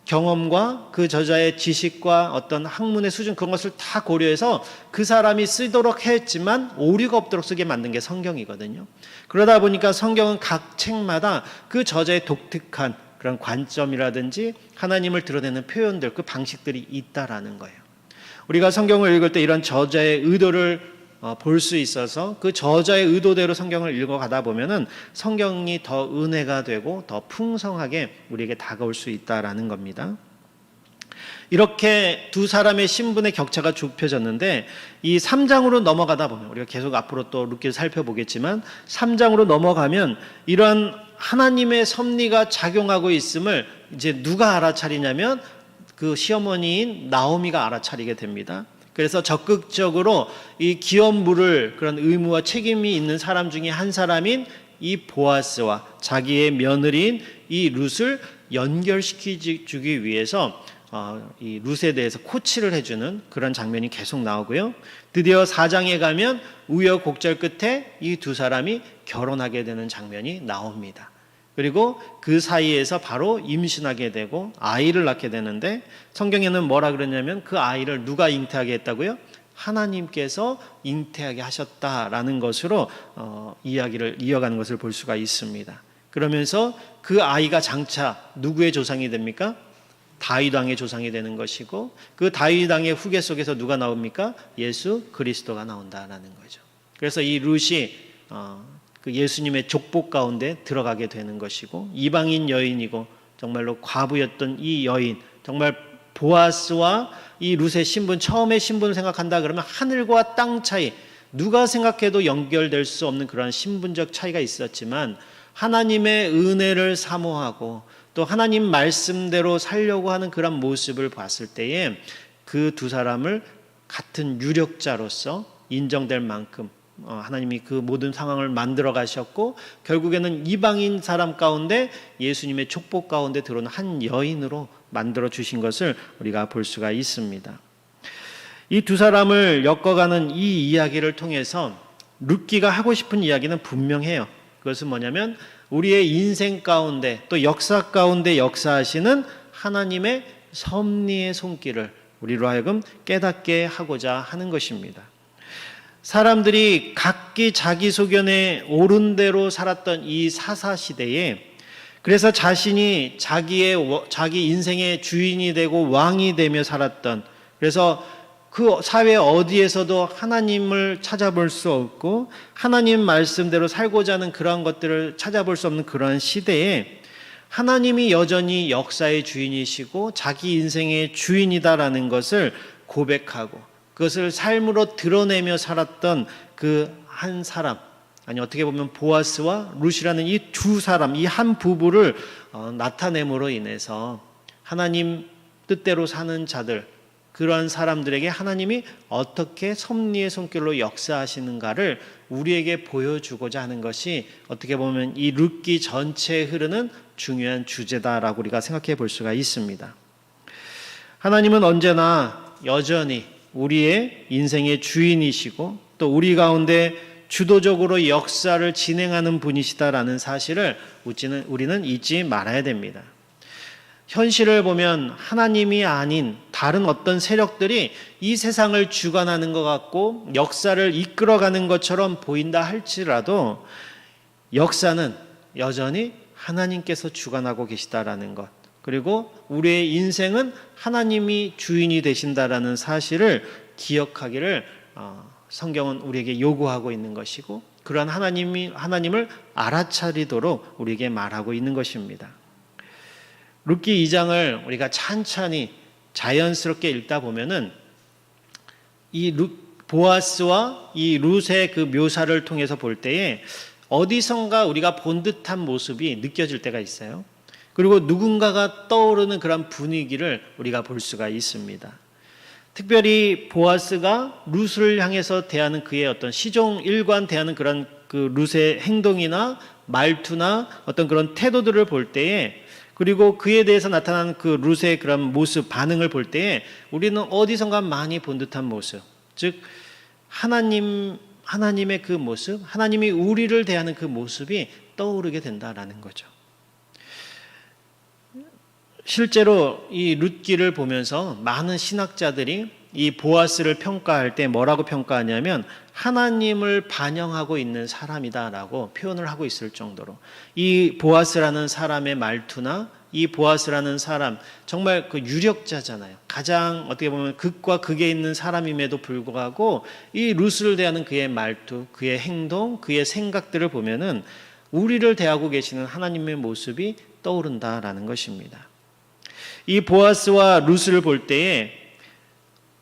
경험과 그 저자의 지식과 어떤 학문의 수준, 그런 것을 다 고려해서 그 사람이 쓰도록 했지만 오류가 없도록 쓰게 만든 게 성경이거든요. 그러다 보니까 성경은 각 책마다 그 저자의 독특한 그런 관점이라든지 하나님을 드러내는 표현들, 그 방식들이 있다라는 거예요. 우리가 성경을 읽을 때 이런 저자의 의도를 볼 수 있어서 그 저자의 의도대로 성경을 읽어가다 보면은 성경이 더 은혜가 되고 더 풍성하게 우리에게 다가올 수 있다라는 겁니다. 이렇게 두 사람의 신분의 격차가 좁혀졌는데, 이 3장으로 넘어가다 보면, 우리가 계속 앞으로 또 룻기를 살펴보겠지만 3장으로 넘어가면 이런 하나님의 섭리가 작용하고 있음을 이제 누가 알아차리냐면 그 시어머니인 나오미가 알아차리게 됩니다. 그래서 적극적으로 이 기업 물을 그런 의무와 책임이 있는 사람 중에 한 사람인 이 보아스와 자기의 며느리인 이 룻을 연결시키기 위해서 이 룻에 대해서 코치를 해주는 그런 장면이 계속 나오고요. 드디어 4장에 가면 우여곡절 끝에 이 두 사람이 결혼하게 되는 장면이 나옵니다. 그리고 그 사이에서 바로 임신하게 되고 아이를 낳게 되는데, 성경에는 뭐라 그러냐면 그 아이를 누가 잉태하게 했다고요? 하나님께서 잉태하게 하셨다라는 것으로 이야기를 이어가는 것을 볼 수가 있습니다. 그러면서 그 아이가 장차 누구의 조상이 됩니까? 다윗 왕의 조상이 되는 것이고, 그 다윗 왕의 후계 속에서 누가 나옵니까? 예수 그리스도가 나온다라는 거죠. 그래서 이 룻이 그 예수님의 족복 가운데 들어가게 되는 것이고, 이방인 여인이고 정말로 과부였던 이 여인, 정말 보아스와 이 룻의 신분, 처음의 신분을 생각한다 그러면 하늘과 땅 차이, 누가 생각해도 연결될 수 없는 그런 신분적 차이가 있었지만, 하나님의 은혜를 사모하고 또 하나님 말씀대로 살려고 하는 그런 모습을 봤을 때에 그 두 사람을 같은 유력자로서 인정될 만큼 하나님이 그 모든 상황을 만들어 가셨고, 결국에는 이방인 사람 가운데 예수님의 촉복 가운데 들어오는 한 여인으로 만들어 주신 것을 우리가 볼 수가 있습니다. 이 두 사람을 엮어가는 이 이야기를 통해서 룻기가 하고 싶은 이야기는 분명해요. 그것은 뭐냐면 우리의 인생 가운데 또 역사 가운데 역사하시는 하나님의 섭리의 손길을 우리로 하여금 깨닫게 하고자 하는 것입니다. 사람들이 각기 자기 소견에 옳은 대로 살았던 이 사사시대에, 그래서 자신이 자기 인생의 주인이 되고 왕이 되며 살았던, 그래서 그 사회 어디에서도 하나님을 찾아볼 수 없고 하나님 말씀대로 살고자 하는 그러한 것들을 찾아볼 수 없는 그러한 시대에 하나님이 여전히 역사의 주인이시고 자기 인생의 주인이다라는 것을 고백하고 그것을 삶으로 드러내며 살았던 그 한 사람, 아니 어떻게 보면 보아스와 룻이라는 이 두 사람, 이 한 부부를 나타냄으로 인해서 하나님 뜻대로 사는 자들, 그러한 사람들에게 하나님이 어떻게 섭리의 손길로 역사하시는가를 우리에게 보여주고자 하는 것이 어떻게 보면 이 룻기 전체에 흐르는 중요한 주제다라고 우리가 생각해 볼 수가 있습니다. 하나님은 언제나 여전히 우리의 인생의 주인이시고 또 우리 가운데 주도적으로 역사를 진행하는 분이시다라는 사실을 우리는 잊지 말아야 됩니다. 현실을 보면 하나님이 아닌 다른 어떤 세력들이 이 세상을 주관하는 것 같고 역사를 이끌어가는 것처럼 보인다 할지라도 역사는 여전히 하나님께서 주관하고 계시다라는 것, 그리고 우리의 인생은 하나님이 주인이 되신다라는 사실을 기억하기를 성경은 우리에게 요구하고 있는 것이고, 그러한 하나님을 알아차리도록 우리에게 말하고 있는 것입니다. 룻기 2장을 우리가 찬찬히 자연스럽게 읽다 보면은 이 보아스와 이 룻의 그 묘사를 통해서 볼 때에 어디선가 우리가 본 듯한 모습이 느껴질 때가 있어요. 그리고 누군가가 떠오르는 그런 분위기를 우리가 볼 수가 있습니다. 특별히 보아스가 룻을 향해서 대하는 그의 어떤 시종 일관 대하는 그런 그 룻의 행동이나 말투나 어떤 그런 태도들을 볼 때에, 그리고 그에 대해서 나타나는 그 룻의 그런 모습, 반응을 볼 때에 우리는 어디선가 많이 본 듯한 모습, 즉 하나님의 그 모습, 하나님이 우리를 대하는 그 모습이 떠오르게 된다라는 거죠. 실제로 이 룻기를 보면서 많은 신학자들이 이 보아스를 평가할 때 뭐라고 평가하냐면 하나님을 반영하고 있는 사람이다라고 표현을 하고 있을 정도로, 이 보아스라는 사람의 말투나 이 보아스라는 사람 정말 그 유력자잖아요. 가장 어떻게 보면 극과 극에 있는 사람임에도 불구하고 이 룻을 대하는 그의 말투, 그의 행동, 그의 생각들을 보면은 우리를 대하고 계시는 하나님의 모습이 떠오른다라는 것입니다. 이 보아스와 룻을 볼 때에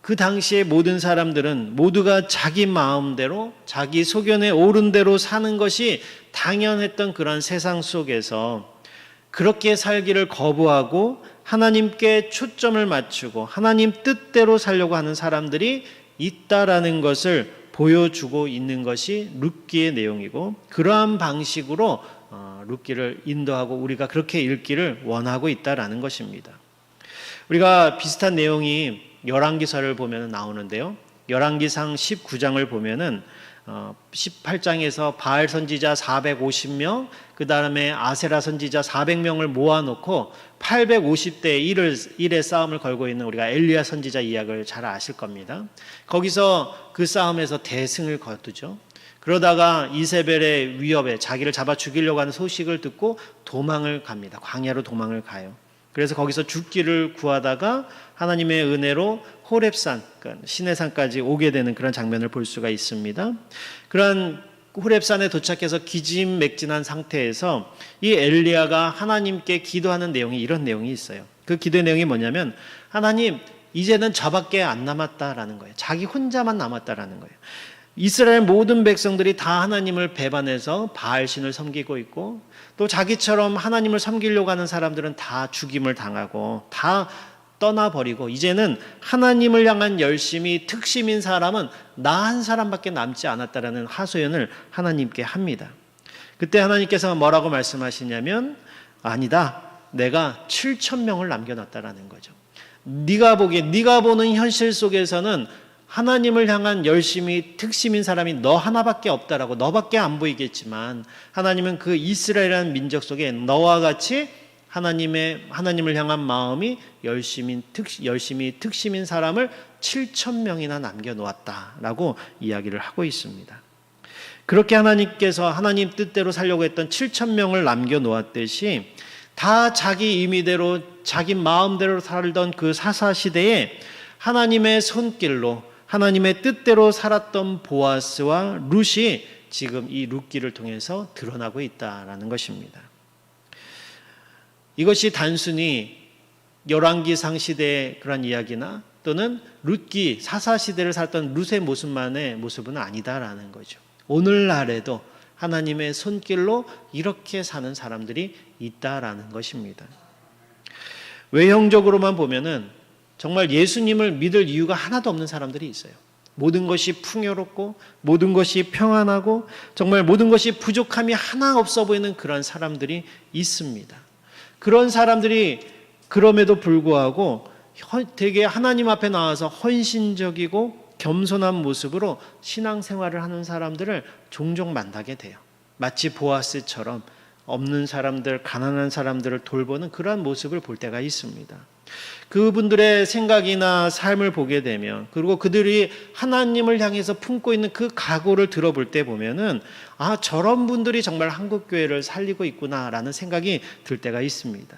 그 당시에 모든 사람들은 모두가 자기 마음대로 자기 소견에 오른 대로 사는 것이 당연했던 그런 세상 속에서 그렇게 살기를 거부하고 하나님께 초점을 맞추고 하나님 뜻대로 살려고 하는 사람들이 있다라는 것을 보여주고 있는 것이 룻기의 내용이고, 그러한 방식으로 룻기를 인도하고 우리가 그렇게 읽기를 원하고 있다라는 것입니다. 우리가 비슷한 내용이 열왕기서를 보면 나오는데요. 열왕기상 19장을 보면은 18장에서 바알 선지자 450명, 그 다음에 아세라 선지자 400명을 모아놓고 850대 1의 싸움을 걸고 있는 우리가 엘리야 선지자 이야기를 잘 아실 겁니다. 거기서 그 싸움에서 대승을 거두죠. 그러다가 이세벨의 위협에 자기를 잡아 죽이려고 하는 소식을 듣고 도망을 갑니다. 광야로 도망을 가요. 그래서 거기서 죽기를 구하다가 하나님의 은혜로 호렙산, 그러니까 시내산까지 오게 되는 그런 장면을 볼 수가 있습니다. 그런 호렙산에 도착해서 기진맥진한 상태에서 이 엘리야가 하나님께 기도하는 내용이 이런 내용이 있어요. 그 기도의 내용이 뭐냐면, 하나님, 이제는 저밖에 안 남았다라는 거예요. 자기 혼자만 남았다라는 거예요. 이스라엘 모든 백성들이 다 하나님을 배반해서 바알신을 섬기고 있고, 또 자기처럼 하나님을 섬기려고 하는 사람들은 다 죽임을 당하고 다 떠나버리고, 이제는 하나님을 향한 열심이 특심인 사람은 나 한 사람밖에 남지 않았다라는 하소연을 하나님께 합니다. 그때 하나님께서 뭐라고 말씀하시냐면, 아니다, 내가 7,000명을 남겨놨다라는 거죠. 네가 보는 현실 속에서는 하나님을 향한 열심이 특심인 사람이 너 하나밖에 없다라고, 너밖에 안 보이겠지만 하나님은 그 이스라엘이라는 민족 속에 너와 같이 하나님을 향한 마음이 열심히 특심인 사람을 7,000명이나 남겨놓았다라고 이야기를 하고 있습니다. 그렇게 하나님께서 하나님 뜻대로 살려고 했던 7,000명을 남겨놓았듯이 다 자기 임의대로 자기 마음대로 살던 그 사사시대에 하나님의 손길로 하나님의 뜻대로 살았던 보아스와 룻이 지금 이 룻기를 통해서 드러나고 있다라는 것입니다. 이것이 단순히 열왕기상 시대의 그런 이야기나 또는 룻기 사사시대를 살았던 룻의 모습은 아니다라는 거죠. 오늘날에도 하나님의 손길로 이렇게 사는 사람들이 있다라는 것입니다. 외형적으로만 보면은 정말 예수님을 믿을 이유가 하나도 없는 사람들이 있어요. 모든 것이 풍요롭고 모든 것이 평안하고 정말 모든 것이 부족함이 하나 없어 보이는 그런 사람들이 있습니다. 그런 사람들이 그럼에도 불구하고 되게 하나님 앞에 나와서 헌신적이고 겸손한 모습으로 신앙생활을 하는 사람들을 종종 만나게 돼요. 마치 보아스처럼 없는 사람들, 가난한 사람들을 돌보는 그러한 모습을 볼 때가 있습니다. 그분들의 생각이나 삶을 보게 되면, 그리고 그들이 하나님을 향해서 품고 있는 그 각오를 들어볼 때 보면은 저런 분들이 정말 한국교회를 살리고 있구나라는 생각이 들 때가 있습니다.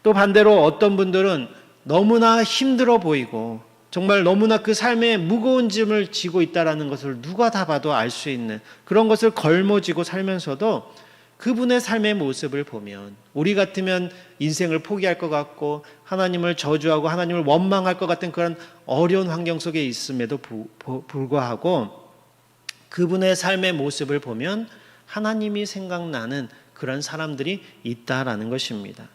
또 반대로 어떤 분들은 너무나 힘들어 보이고 정말 너무나 그 삶에 무거운 짐을 지고 있다는 것을 누가 다 봐도 알 수 있는 그런 것을 걸머쥐고 살면서도 그분의 삶의 모습을 보면 우리 같으면 인생을 포기할 것 같고 하나님을 저주하고 하나님을 원망할 것 같은 그런 어려운 환경 속에 있음에도 불구하고 그분의 삶의 모습을 보면 하나님이 생각나는 그런 사람들이 있다라는 것입니다.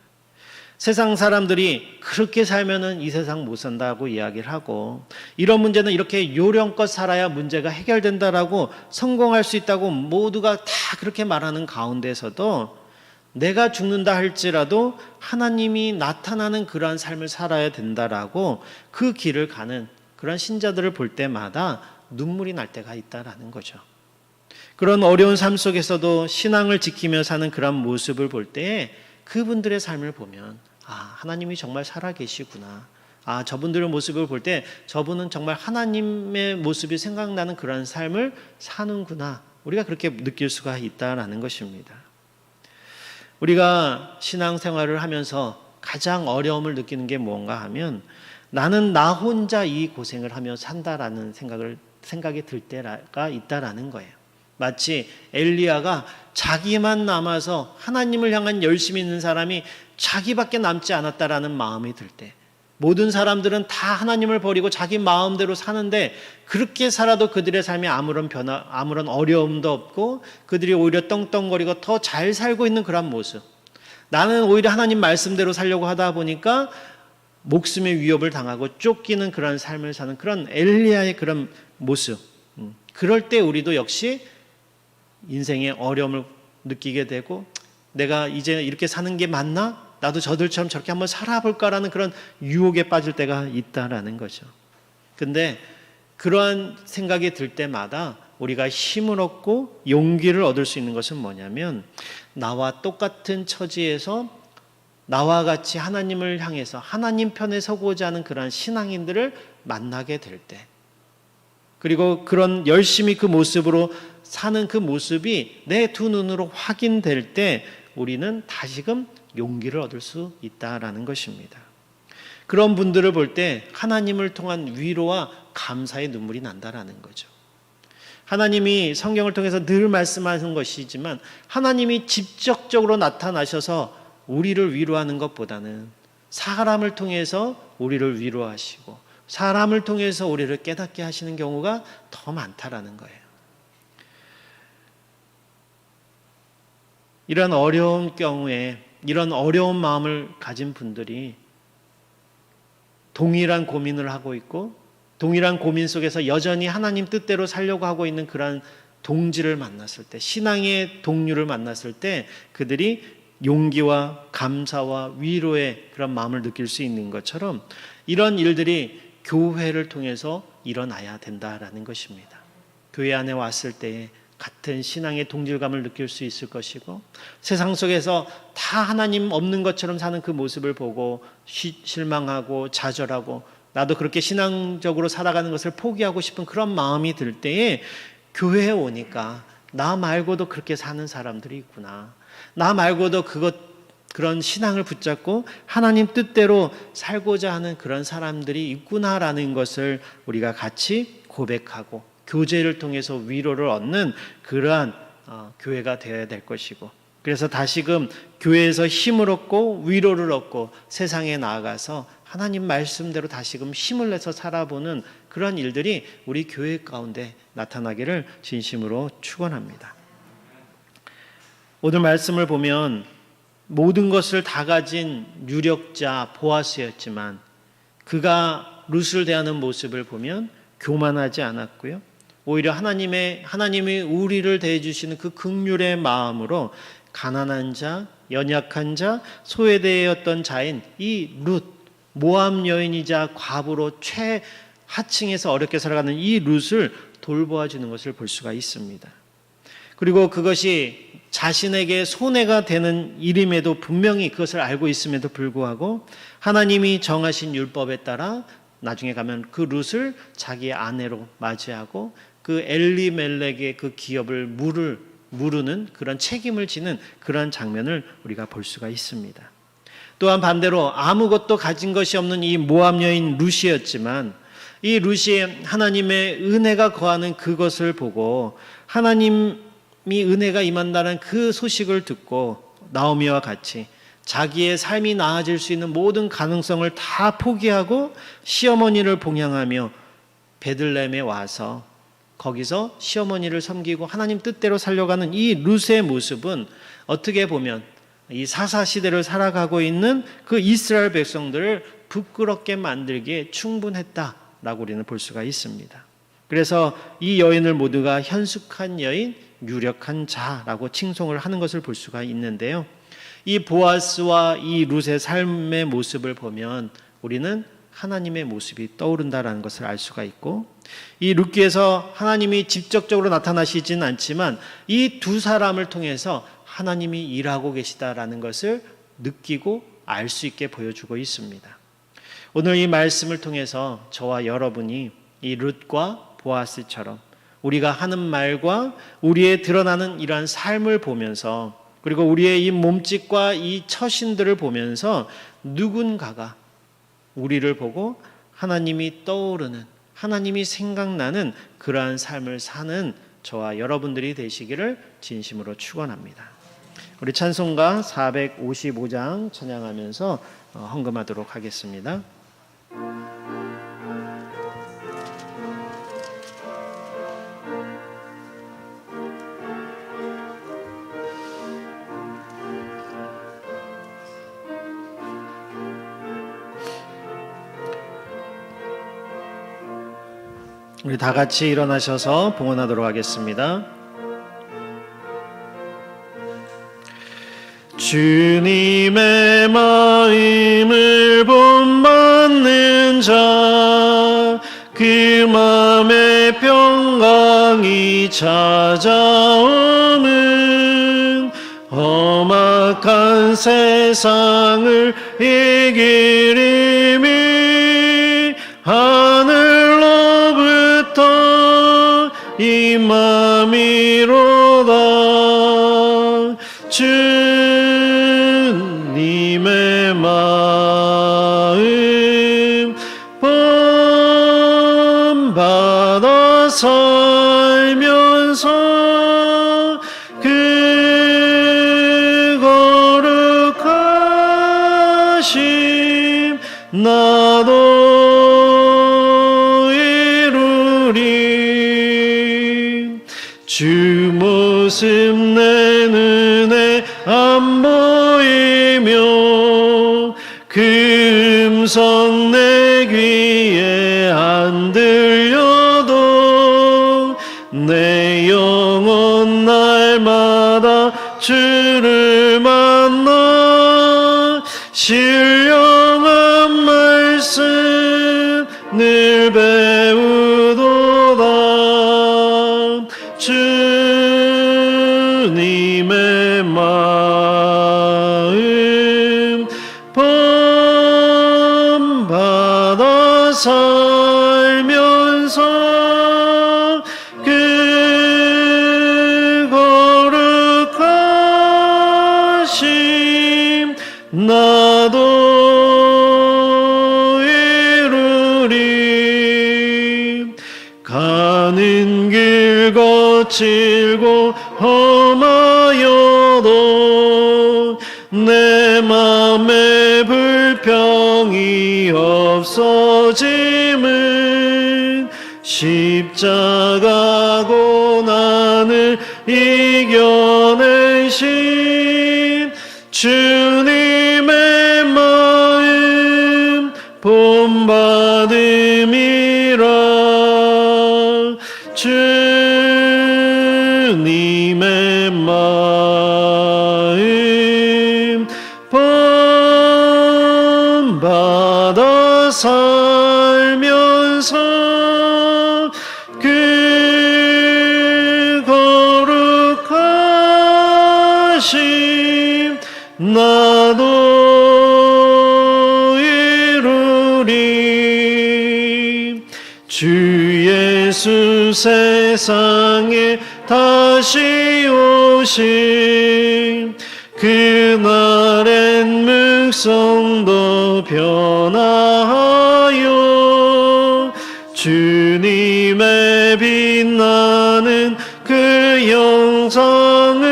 세상 사람들이 그렇게 살면은 이 세상 못 산다고 이야기를 하고, 이런 문제는 이렇게 요령껏 살아야 문제가 해결된다라고 성공할 수 있다고 모두가 다 그렇게 말하는 가운데서도 내가 죽는다 할지라도 하나님이 나타나는 그러한 삶을 살아야 된다라고 그 길을 가는 그런 신자들을 볼 때마다 눈물이 날 때가 있다라는 거죠. 그런 어려운 삶 속에서도 신앙을 지키며 사는 그런 모습을 볼 때 그분들의 삶을 보면 하나님이 정말 살아계시구나. 저분들의 모습을 볼 때 저분은 정말 하나님의 모습이 생각나는 그런 삶을 사는구나. 우리가 그렇게 느낄 수가 있다라는 것입니다. 우리가 신앙생활을 하면서 가장 어려움을 느끼는 게 뭔가 하면 나는 나 혼자 이 고생을 하며 산다라는 생각이 들 때가 있다라는 거예요. 마치 엘리야가 자기만 남아서 하나님을 향한 열심이 있는 사람이 자기밖에 남지 않았다라는 마음이 들 때, 모든 사람들은 다 하나님을 버리고 자기 마음대로 사는데 그렇게 살아도 그들의 삶에 아무런 어려움도 없고 그들이 오히려 떵떵거리고 더 잘 살고 있는 그런 모습, 나는 오히려 하나님 말씀대로 살려고 하다 보니까 목숨의 위협을 당하고 쫓기는 그런 삶을 사는 그런 엘리야의 그런 모습, 그럴 때 우리도 역시 인생의 어려움을 느끼게 되고 내가 이제 이렇게 사는 게 맞나? 나도 저들처럼 저렇게 한번 살아볼까라는 그런 유혹에 빠질 때가 있다라는 거죠. 근데 그러한 생각이 들 때마다 우리가 힘을 얻고 용기를 얻을 수 있는 것은 뭐냐면, 나와 똑같은 처지에서 나와 같이 하나님을 향해서 하나님 편에 서고자 하는 그런 신앙인들을 만나게 될 때, 그리고 그런 열심히 그 모습으로 사는 그 모습이 내 두 눈으로 확인될 때 우리는 다시금 용기를 얻을 수 있다라는 것입니다. 그런 분들을 볼 때 하나님을 통한 위로와 감사의 눈물이 난다라는 거죠. 하나님이 성경을 통해서 늘 말씀하는 것이지만 하나님이 직접적으로 나타나셔서 우리를 위로하는 것보다는 사람을 통해서 우리를 위로하시고 사람을 통해서 우리를 깨닫게 하시는 경우가 더 많다라는 거예요. 이런 어려운 경우에 이런 어려운 마음을 가진 분들이 동일한 고민을 하고 있고 동일한 고민 속에서 여전히 하나님 뜻대로 살려고 하고 있는 그런 동지를 만났을 때, 신앙의 동료를 만났을 때 그들이 용기와 감사와 위로의 그런 마음을 느낄 수 있는 것처럼 이런 일들이 교회를 통해서 일어나야 된다라는 것입니다. 교회 안에 왔을 때 같은 신앙의 동질감을 느낄 수 있을 것이고, 세상 속에서 다 하나님 없는 것처럼 사는 그 모습을 보고 실망하고 좌절하고 나도 그렇게 신앙적으로 살아가는 것을 포기하고 싶은 그런 마음이 들 때에 교회에 오니까 나 말고도 그렇게 사는 사람들이 있구나, 나 말고도 그런 신앙을 붙잡고 하나님 뜻대로 살고자 하는 그런 사람들이 있구나라는 것을 우리가 같이 고백하고 교제를 통해서 위로를 얻는 그러한 교회가 되어야 될 것이고, 그래서 다시금 교회에서 힘을 얻고 위로를 얻고 세상에 나아가서 하나님 말씀대로 다시금 힘을 내서 살아보는 그런 일들이 우리 교회 가운데 나타나기를 진심으로 축원합니다. 오늘 말씀을 보면 모든 것을 다 가진 유력자 보아스였지만 그가 룻을 대하는 모습을 보면 교만하지 않았고요, 오히려 하나님이 우리를 대해주시는 그 긍휼의 마음으로 가난한 자, 연약한 자, 소외되었던 자인 이 룻, 모압 여인이자 과부로 최하층에서 어렵게 살아가는 이 룻을 돌보아 주는 것을 볼 수가 있습니다. 그리고 그것이 자신에게 손해가 되는 일임에도 분명히 그것을 알고 있음에도 불구하고 하나님이 정하신 율법에 따라 나중에 가면 그 룻을 자기의 아내로 맞이하고 그 엘리멜렉의 그 기업을 무르는 그런 책임을 지는 그런 장면을 우리가 볼 수가 있습니다. 또한 반대로 아무것도 가진 것이 없는 이 모압 여인 룻이었지만 이 룻이 하나님의 은혜가 거하는 그것을 보고 하나님이 은혜가 임한다는 그 소식을 듣고 나오미와 같이 자기의 삶이 나아질 수 있는 모든 가능성을 다 포기하고 시어머니를 봉양하며 베들레헴에 와서 거기서 시어머니를 섬기고 하나님 뜻대로 살려가는 이 룻의 모습은 어떻게 보면 이 사사시대를 살아가고 있는 그 이스라엘 백성들을 부끄럽게 만들기에 충분했다라고 우리는 볼 수가 있습니다. 그래서 이 여인을 모두가 현숙한 여인, 유력한 자라고 칭송을 하는 것을 볼 수가 있는데요. 이 보아스와 이 룻의 삶의 모습을 보면 우리는 하나님의 모습이 떠오른다라는 것을 알 수가 있고 이 룻기에서 하나님이 직접적으로 나타나시진 않지만 이 두 사람을 통해서 하나님이 일하고 계시다라는 것을 느끼고 알 수 있게 보여주고 있습니다. 오늘 이 말씀을 통해서 저와 여러분이 이 룻과 보아스처럼 우리가 하는 말과 우리의 드러나는 이러한 삶을 보면서 그리고 우리의 이 몸짓과 이 처신들을 보면서 누군가가 우리를 보고 하나님이 떠오르는 하나님이 생각나는 그러한 삶을 사는 저와 여러분들이 되시기를 진심으로 축원합니다. 우리 찬송가 455장 찬양하면서 헌금하도록 하겠습니다. 우리 다 같이 일어나셔서 봉헌하도록 하겠습니다. 주님의 마음을 본받는 자, 그 마음에 평강이 찾아오는 험악한 세상을 이기리니 하늘로부터 임함이로다. 주님의 마음 본받아 살면서 그 거룩하심 나도 이루리. 주 모습 내 눈에 안 보이며 그 음성 내 귀에 안 들려도 내 영혼 날마다 주를 만나 신령한 말씀 늘 배우도다. 주님의 마음 본받아 살면서 그 거룩하심 나도 이루리. 가는 길 거칠고 험하여도 내 맘에 불평이 없어짐은 십자가 고난을 이겨내신 주님의 마음 본받음이라. 주님의 마음 본받아 주 예수 세상에 다시 오신 그날엔 묵성도 변화하여 주님의 빛나는 그 영상을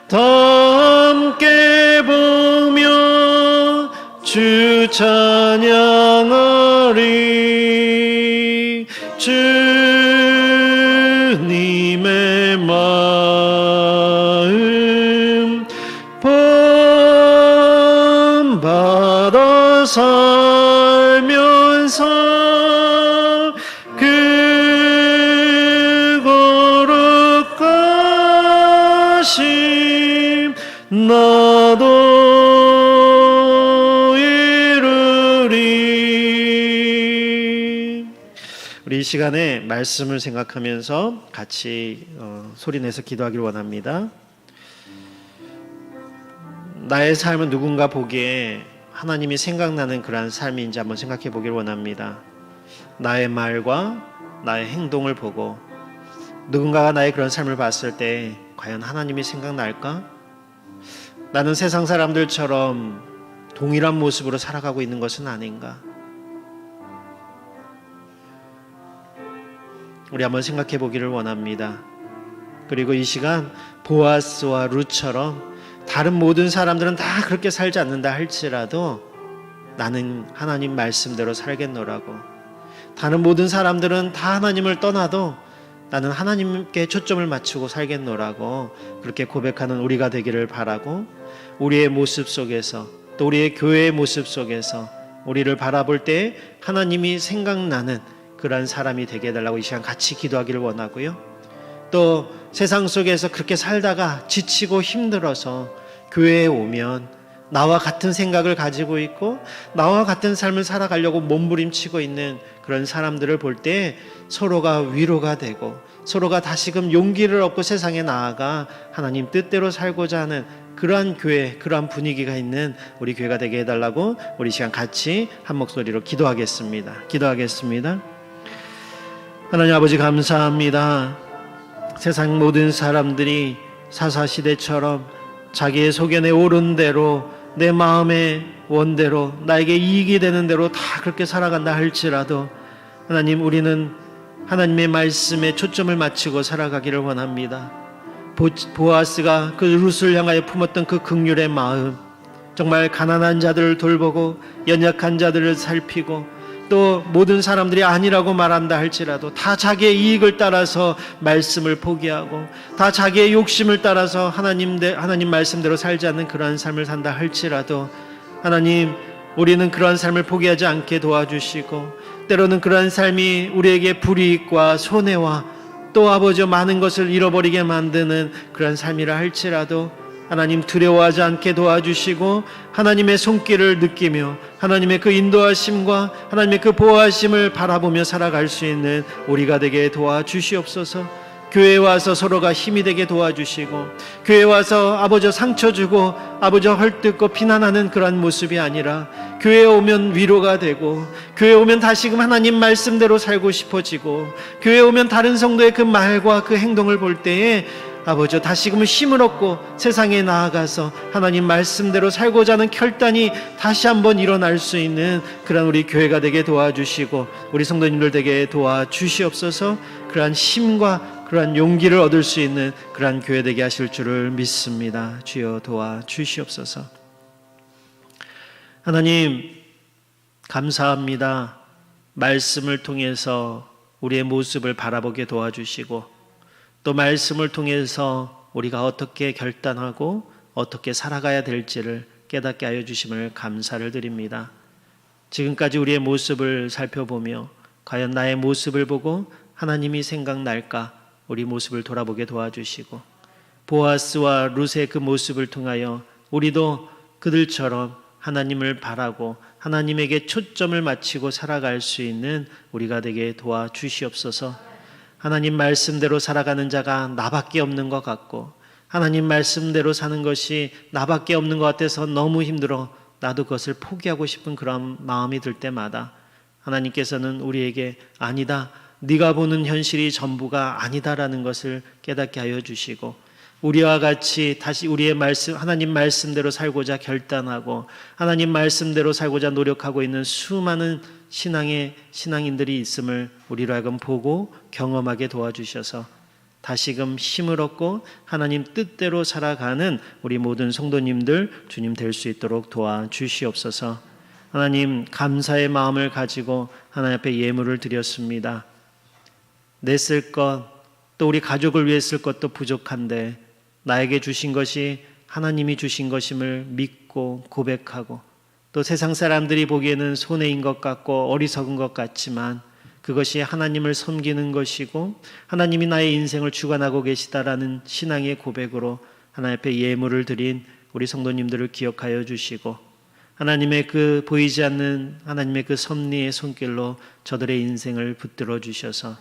다 함께 보며 주 찬양하리. 주님의 마음 본받아 살면서 그 거룩하심 나도 이루리. 우리 이 시간에 말씀을 생각하면서 같이 소리내서 기도하기를 원합니다. 나의 삶은 누군가 보기에 하나님이 생각나는 그러한 삶인지 한번 생각해 보기를 원합니다. 나의 말과 나의 행동을 보고 누군가가 나의 그런 삶을 봤을 때 과연 하나님이 생각날까? 나는 세상 사람들처럼 동일한 모습으로 살아가고 있는 것은 아닌가? 우리 한번 생각해 보기를 원합니다. 그리고 이 시간 보아스와 룻처럼 다른 모든 사람들은 다 그렇게 살지 않는다 할지라도 나는 하나님 말씀대로 살겠노라고, 다른 모든 사람들은 다 하나님을 떠나도 나는 하나님께 초점을 맞추고 살겠노라고 그렇게 고백하는 우리가 되기를 바라고, 우리의 모습 속에서 또 우리의 교회의 모습 속에서 우리를 바라볼 때 하나님이 생각나는 그러한 사람이 되게 해달라고 이 시간 같이 기도하기를 원하고요. 또 세상 속에서 그렇게 살다가 지치고 힘들어서 교회에 오면 나와 같은 생각을 가지고 있고 나와 같은 삶을 살아가려고 몸부림치고 있는 그런 사람들을 볼 때 서로가 위로가 되고 서로가 다시금 용기를 얻고 세상에 나아가 하나님 뜻대로 살고자 하는 그러한 교회, 그러한 분위기가 있는 우리 교회가 되게 해달라고 우리 시간 같이 한 목소리로 기도하겠습니다. 기도하겠습니다. 하나님 아버지 감사합니다. 세상 모든 사람들이 사사시대처럼 자기의 소견에 오른 대로 내 마음의 원대로 나에게 이익이 되는 대로 다 그렇게 살아간다 할지라도 하나님, 우리는 하나님의 말씀에 초점을 맞추고 살아가기를 원합니다. 보아스가 그 룻을 향하여 품었던 그 긍휼의 마음, 정말 가난한 자들을 돌보고 연약한 자들을 살피고 또 모든 사람들이 아니라고 말한다 할지라도 다 자기의 이익을 따라서 말씀을 포기하고 다 자기의 욕심을 따라서 하나님 말씀대로 살지 않는 그러한 삶을 산다 할지라도 하나님, 우리는 그러한 삶을 포기하지 않게 도와주시고 때로는 그러한 삶이 우리에게 불이익과 손해와 또 아버지 많은 것을 잃어버리게 만드는 그러한 삶이라 할지라도 하나님 두려워하지 않게 도와주시고 하나님의 손길을 느끼며 하나님의 그 인도하심과 하나님의 그 보호하심을 바라보며 살아갈 수 있는 우리가 되게 도와주시옵소서. 교회에 와서 서로가 힘이 되게 도와주시고 교회에 와서 아버지 상처 주고 아버지 헐뜯고 비난하는 그런 모습이 아니라 교회에 오면 위로가 되고 교회에 오면 다시금 하나님 말씀대로 살고 싶어지고 교회에 오면 다른 성도의 그 말과 그 행동을 볼 때에 아버지 다시금 힘을 얻고 세상에 나아가서 하나님 말씀대로 살고자 하는 결단이 다시 한번 일어날 수 있는 그런 우리 교회가 되게 도와주시고 우리 성도님들 되게 도와주시옵소서. 그러한 힘과 그러한 용기를 얻을 수 있는 그러한 교회 되게 하실 줄을 믿습니다. 주여 도와주시옵소서. 하나님 감사합니다. 말씀을 통해서 우리의 모습을 바라보게 도와주시고 또 말씀을 통해서 우리가 어떻게 결단하고 어떻게 살아가야 될지를 깨닫게 하여 주심을 감사를 드립니다. 지금까지 우리의 모습을 살펴보며 과연 나의 모습을 보고 하나님이 생각날까 우리 모습을 돌아보게 도와주시고 보아스와 룻의 그 모습을 통하여 우리도 그들처럼 하나님을 바라고 하나님에게 초점을 맞추고 살아갈 수 있는 우리가 되게 도와주시옵소서. 하나님 말씀대로 살아가는 자가 나밖에 없는 것 같고 하나님 말씀대로 사는 것이 나밖에 없는 것 같아서 너무 힘들어 나도 그것을 포기하고 싶은 그런 마음이 들 때마다 하나님께서는 우리에게 아니다, 네가 보는 현실이 전부가 아니다라는 것을 깨닫게 하여 주시고, 우리와 같이 다시 우리의 말씀, 하나님 말씀대로 살고자 결단하고 하나님 말씀대로 살고자 노력하고 있는 수많은 신앙인들이 있음을 우리로 하여금 보고 경험하게 도와주셔서 다시금 힘을 얻고 하나님 뜻대로 살아가는 우리 모든 성도님들 주님 될 수 있도록 도와주시옵소서. 하나님, 감사의 마음을 가지고 하나님 앞에 예물을 드렸습니다. 내 쓸 것, 또 우리 가족을 위해 쓸 것도 부족한데 나에게 주신 것이 하나님이 주신 것임을 믿고 고백하고, 또 세상 사람들이 보기에는 손해인 것 같고 어리석은 것 같지만 그것이 하나님을 섬기는 것이고 하나님이 나의 인생을 주관하고 계시다라는 신앙의 고백으로 하나님 앞에 예물을 드린 우리 성도님들을 기억하여 주시고, 하나님의 그 보이지 않는 하나님의 그 섭리의 손길로 저들의 인생을 붙들어 주셔서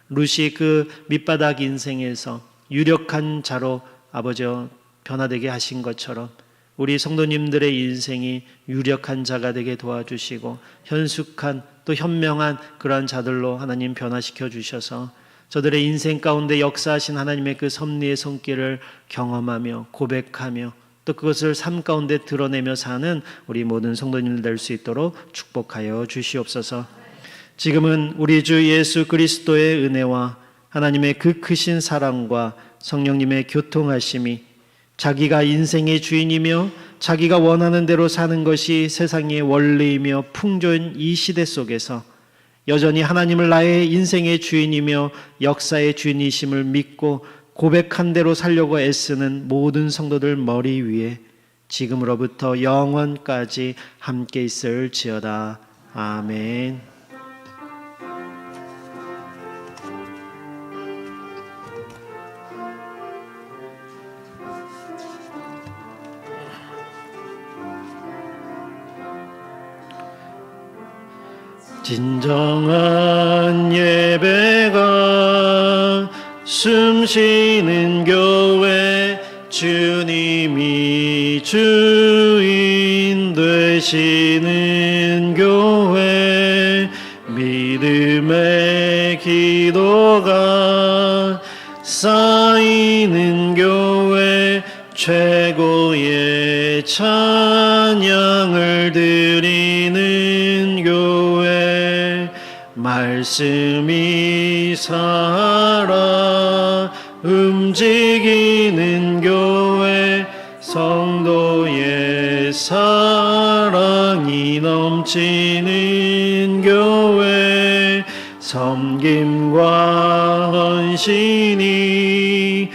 루시 그 밑바닥 인생에서 유력한 자로 아버지여 변화되게 하신 것처럼 우리 성도님들의 인생이 유력한 자가 되게 도와주시고 현숙한 또 현명한 그러한 자들로 하나님 변화시켜 주셔서 저들의 인생 가운데 역사하신 하나님의 그 섭리의 손길을 경험하며 고백하며 또 그것을 삶 가운데 드러내며 사는 우리 모든 성도님들 될 수 있도록 축복하여 주시옵소서. 지금은 우리 주 예수 그리스도의 은혜와 하나님의 그 크신 사랑과 성령님의 교통하심이 자기가 인생의 주인이며 자기가 원하는 대로 사는 것이 세상의 원리이며 풍조인 이 시대 속에서 여전히 하나님을 나의 인생의 주인이며 역사의 주인이심을 믿고 고백한 대로 살려고 애쓰는 모든 성도들 머리 위에 지금으로부터 영원까지 함께 있을지어다. 아멘. 진정한 예배가 숨쉬는 교회, 주님이 주인 되시는 교회, 믿음의 기도가 쌓이는 교회, 최고의 찬양을 드리는 교회, 말씀이 살아 움직이는 교회, 성도의 사랑이 넘치는 교회, 섬김과 헌신이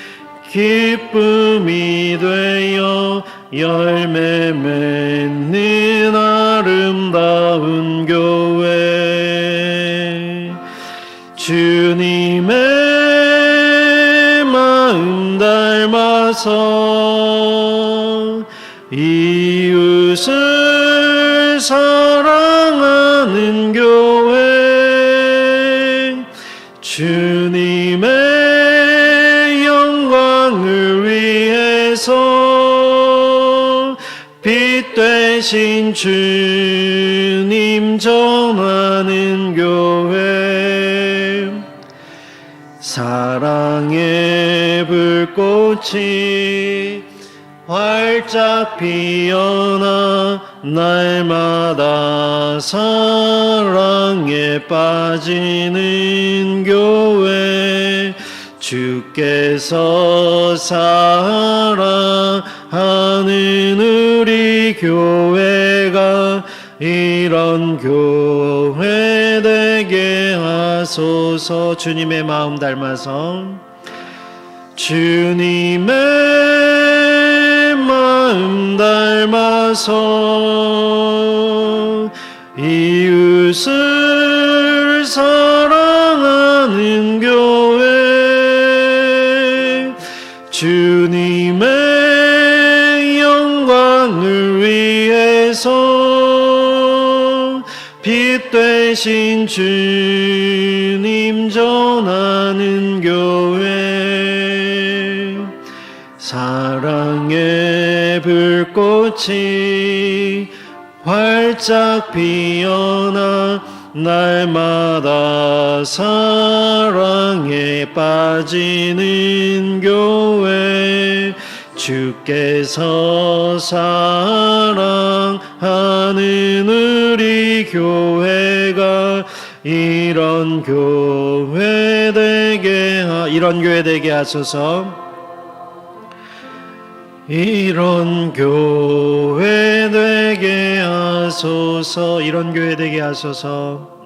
기쁨이 되어 열매 맺는 아름다운 교회, 주님의 마음 닮아서 이웃을 사랑하는 교회, 주님의 영광을 위해서 빛 되신 주님 전하는 교회, 사랑의 불꽃이 활짝 피어나 날마다 사랑에 빠지는 교회, 주께서 사랑하는 우리 교회가 이런 교회 되게 하소서. 주님의 마음 닮아서, 주님의 마음 닮아서 이웃을 사랑하는 교회, 주님의 영광을 위해서 빛 되신 주님 전하는 교회, 사랑의 불꽃이 활짝 피어나 날마다 사랑에 빠지는 교회, 주께서 사랑하는 우리 교회가 이런 교회 되게 하소서. 이런 교회 되게 하소서. 이런 교회 되게 하소서.